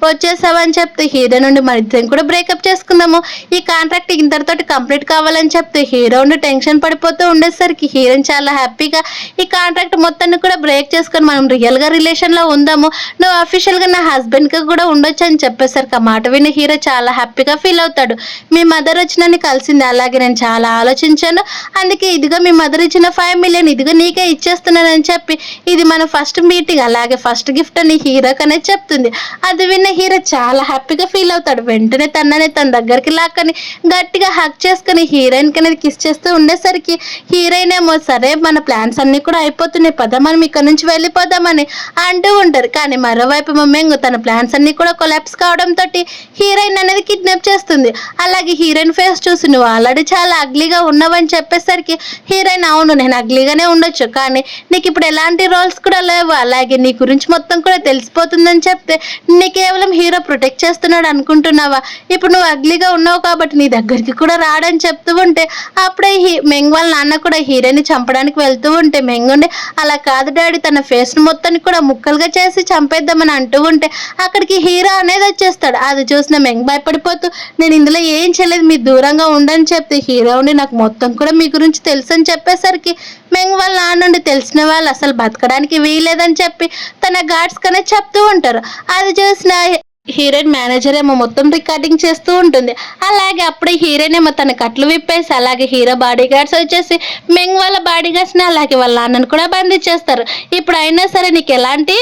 వచ్చేసావని చెప్తే హీరో నుండి మన ఇద్దరం కూడా బ్రేకప్ చేసుకుందాము, ఈ కాంట్రాక్ట్ ఇంతటితోటి కంప్లీట్ కావాలని చెప్తే హీరో నుండి టెన్షన్ పడిపోతూ ఉండేసరికి హీరోయిన్ చాలా హ్యాపీగా ఈ కాంట్రాక్ట్ మొత్తాన్ని కూడా బ్రేక్ చేసుకొని మనం రియల్గా రిలేషన్లో ఉందాము, నువ్వు అఫీషియల్గా నా హస్బెండ్గా కూడా ఉండొచ్చు అని చెప్పేసరికి ఆ మాట విని హీరో చాలా హ్యాపీగా ఫీల్ అవుతాడు. మీ మదర్ వచ్చి నన్ను కలిసింది, అలాగే నేను చాలా ఆలోచించాను, అందుకే ఇదిగో మీ మదర్ ఇచ్చిన 5 మిలియన్ ఇదిగో నీకే ఇచ్చేస్తున్నానని చెప్పి ఇది మన ఫస్ట్ మీటింగ్, అలాగే ఫస్ట్ గిఫ్ట్ అని హీరోకి అనేది చెప్తుంది. అది విన్న హీరో చాలా హ్యాపీగా ఫీల్ అవుతాడు. వెంటనే తన దగ్గరికి లాక్కని గట్టిగా హక్ చేసుకుని హీరోయిన్కి అనేది కిస్ చేస్తూ ఉండేసరికి హీరోయిన్ ఏమో సరే మన ప్లాన్స్ అన్ని కూడా అయిపోతున్నాయి, పద మనం ఇక్కడ నుంచి వెళ్ళిపోదామని అంటూ ఉంటారు. కానీ మరోవైపు మమ్మేంగు తన ప్లాన్స్ అన్ని కూడా కొలాప్స్ కావడంతో హీరోయిన్ అనేది కిడ్నాప్ చేస్తుంది. అలాగే హీరోయిన్ ఫేస్ చూసి నువ్వు ఆల్రెడీ చాలా అగ్లీగా ఉన్నావని చెప్పేసరికి హీరోయిన్ అవును నేను అగ్లీగానే ఉండొచ్చు, కానీ నీకు ఇప్పుడు ఎలాంటి రోల్స్ కూడా లేవు, అలాగే నీ గురించి మొత్తం కూడా తెలిసిపోతుందని చెప్తే నీ కేవలం హీరో ప్రొటెక్ట్ చేస్తున్నాడు అనుకుంటున్నావా, ఇప్పుడు నువ్వు అగ్లీగా ఉన్నావు కాబట్టి నీ దగ్గరికి కూడా రాడని చెప్తూ ఉంటే అప్పుడే మెంగ్ వాళ్ళ నాన్న కూడా హీరోని చంపడానికి వెళ్తూ ఉంటే మెంగుండి అలా కాదు డాడీ తన ఫేస్ ను మొత్తాన్ని కూడా ముక్కలుగా చేసి చంపేద్దామని అంటూ ఉంటే అక్కడికి హీరో అనేది వచ్చేస్తాడు. అది చూసిన మెంగ్ భయపడిపోతూ నేను ఇందులో ఏం చేయలేదు, మీ దూరంగా ఉండని చెప్తే హీరో ఉండి నాకు మొత్తం కూడా మీ గురించి తెలుసు అని చెప్పేసరికి మెంగ్ వాళ్ళ నాన్న నుండి తెలిసిన వాళ్ళు అసలు బతకడానికి వీలేదని చెప్పి తన గార్డ్స్ కనే చెప్తూ ఉంటారు. అది చూసిన హీరోయిన్ మేనేజర్ ఏమో మొత్తం రికార్డింగ్ చేస్తూ ఉంటుంది. అలాగే అప్పుడే హీరోయిన్ ఏమో తన కట్లు విప్పేసి అలాగే హీరో బాడీ గార్డ్స్ వచ్చేసి మెంగ్ వాళ్ళ బాడీ గార్డ్స్ని అలాగే వాళ్ళ నాన్నని కూడా బంధించేస్తారు. ఇప్పుడు అయినా సరే నీకు ఎలాంటి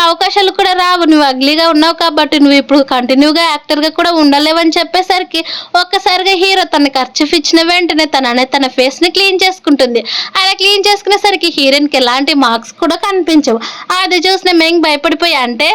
అవకాశాలు కూడా రావు, నువ్వు అగ్లీగా ఉన్నావు కాబట్టి నువ్వు ఇప్పుడు కంటిన్యూగా యాక్టర్గా కూడా ఉండలేవని చెప్పేసరికి ఒక్కసారిగా హీరో తన ఖర్చు ఇచ్చిన వెంటనే తన ఫేస్ని క్లీన్ చేసుకుంటుంది. అలా క్లీన్ చేసుకునేసరికి హీరోయిన్కి ఎలాంటి మార్క్స్ కూడా కనిపించవు. అది చూసిన మెంగ్ భయపడిపోయి అంటే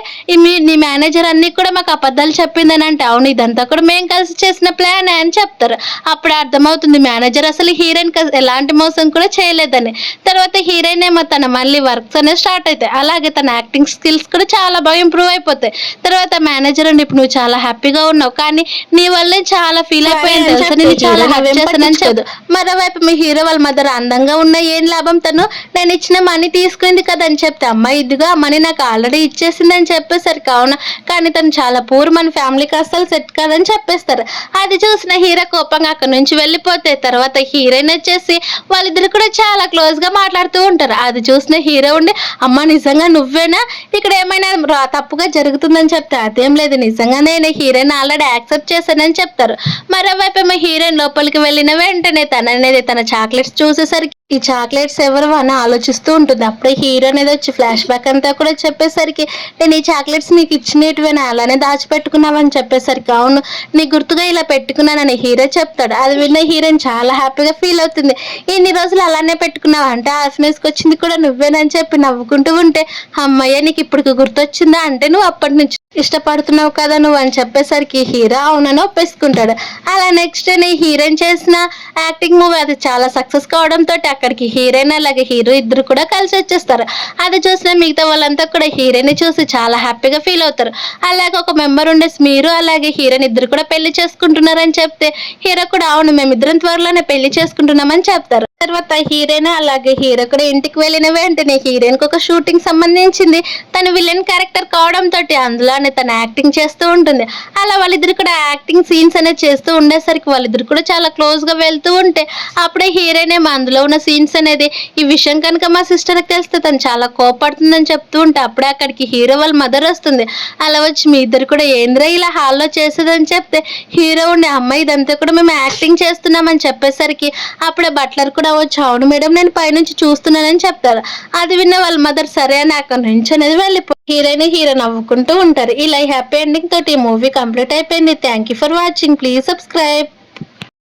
నీ మేనేజర్ అన్ని కూడా మాకు అబద్ధాలు చెప్పిందని అంటే అవును ఇదంతా కూడా మేము కలిసి చేసిన ప్లాన్ అని చెప్తారు. అప్పుడు అర్థమవుతుంది మేనేజర్ అసలు హీరోయిన్ ఎలాంటి మోసం కూడా చేయలేదని. తర్వాత హీరోయిన్ ఏమో తన మళ్ళీ వర్క్స్ అనేవి స్టార్ట్ అవుతాయి. అలాగే తన యాక్టింగ్ స్కిల్స్ కూడా చాలా బాగా ఇంప్రూవ్ అయిపోతాయి. తర్వాత మేనేజర్ అండి ఇప్పుడు నువ్వు చాలా హ్యాపీగా ఉన్నావు, కానీ నీ వల్లే చాలా ఫీల్ అయిపోయింది తెలుసా, నేను చాలా హ్యాపీ చేస్తానని చెప్పదు. మరోవైపు మీ హీరో వాళ్ళ మదర్ అందంగా ఉన్న ఏం లాభం, తను నేను ఇచ్చిన మనీ తీసుకుంది కదా అని చెప్తే అమ్మాయి ఇదిగా ఆ మనీ నాకు ఆల్రెడీ ఇచ్చేసిందని చెప్పేసరికి అవునా, కానీ తను చాలా పూర్, మన ఫ్యామిలీకి అస్సలు సెట్ కాదని చెప్పేస్తారు. అది చూసిన హీరో కోపంగా అక్కడ నుంచి వెళ్ళిపోతే తర్వాత హీరోయిన్ వచ్చేసి వాళ్ళిద్దరు కూడా చాలా క్లోజ్ గా మాట్లాడుతూ ఉంటారు. అది చూసిన హీరో ఉండి అమ్మ నిజంగా నువ్వేనా, ఇక్కడ ఏమైనా తప్పుగా జరుగుతుందని చెప్తే అదేం లేదు నిజంగానే నేను హీరోయిన్ ఆల్రెడీ యాక్సెప్ట్ చేశానని చెప్తారు. మరోవైపు ఏమో హీరోయిన్ లోపలికి వెళ్ళిన వెంటనే తన చాక్లెట్స్ చూసేసరికి ఈ చాక్లెట్స్ ఎవరు అని ఆలోచిస్తూ ఉంటుంది. అప్పుడే హీరో అనేది వచ్చి ఫ్లాష్ బ్యాక్ అంతా కూడా చెప్పేసరికి నేను ఈ చాక్లెట్స్ నీకు ఇచ్చినట్టువేనా అలానే దాచిపెట్టుకున్నావని చెప్పేసరికి అవును నీ గుర్తుగా ఇలా పెట్టుకున్నానని హీరో చెప్తాడు. అది విన్న హీరోయిన్ చాలా హ్యాపీగా ఫీల్ అవుతుంది. ఇన్ని రోజులు అలానే పెట్టుకున్నావు అంటే ఆఫీస్కి వచ్చింది కూడా నువ్వేనని చెప్పి నవ్వుకుంటూ ఉంటే అమ్మయ్య నీకు ఇప్పుడు గుర్తొచ్చిందా అంటే నువ్వు అప్పటి నుంచి ఇష్టపడుతున్నావు కదా నువ్వు అని చెప్పేసరికి హీరో అవునని ఒప్పేసుకుంటాడు. అలా నెక్స్ట్ డే హీరోయిన్ చేసిన యాక్టింగ్ మూవీ అది చాలా సక్సెస్ కావడంతో అక్కడికి హీరోయిన్ అలాగే హీరో ఇద్దరు కూడా కలిసి వచ్చేస్తారు. అది చూసిన మిగతా వాళ్ళంతా కూడా హీరోయిన్ చూసి చాలా హ్యాపీగా ఫీల్ అవుతారు. అలాగే ఒక మెంబర్ ఉండేసి మీరు అలాగే హీరోయిన్ ఇద్దరు కూడా పెళ్లి చేసుకుంటున్నారని చెప్తే హీరో కూడా అవును మేమిద్దరం త్వరలోనే పెళ్లి చేసుకుంటున్నామని చెప్తారు. తర్వాత హీరోయిన్ అలాగే హీరో కూడా ఇంటికి వెళ్ళిన వెంటనే హీరోయిన్ కి ఒక షూటింగ్ సంబంధించింది తన విలన్ క్యారెక్టర్ కావడంతో అందులోనే తన యాక్టింగ్ చేస్తూ ఉంటుంది. అలా వాళ్ళిద్దరు కూడా యాక్టింగ్ సీన్స్ అనేది చేస్తూ ఉండేసరికి వాళ్ళిద్దరు కూడా చాలా క్లోజ్ గా వెళ్తూ ఉంటే అప్పుడే హీరోయిన్ ఏమో అందులో ఉన్న సీన్స్ అనేది ఈ విషయం కనుక మా సిస్టర్కి తెలిస్తే తను చాలా కోపడుతుందని చెప్తూ ఉంటే అప్పుడే అక్కడికి హీరో వాళ్ళ మదర్ వస్తుంది. అలా వచ్చి మీ ఇద్దరు కూడా ఏంద్రా ఇలా హాల్లో చేసేదని చెప్తే హీరో ఉండే అమ్మాయి ఇదంతా కూడా మేము యాక్టింగ్ చేస్తున్నామని చెప్పేసరికి అప్పుడే బట్లర్ కూడా వచ్చి అవును మేడం నేను పైనుంచి చూస్తున్నానని చెప్తారు. అది విన్న వాళ్ళ మదర్ సరే అని అక్కడ నుంచి అనేది వెళ్ళిపోయి హీరో నవ్వుకుంటూ ఉంటారు. ఇలా హ్యాపీ ఎండింగ్ తోటి ఈ మూవీ కంప్లీట్ అయిపోయింది. Thank you for watching. Please subscribe.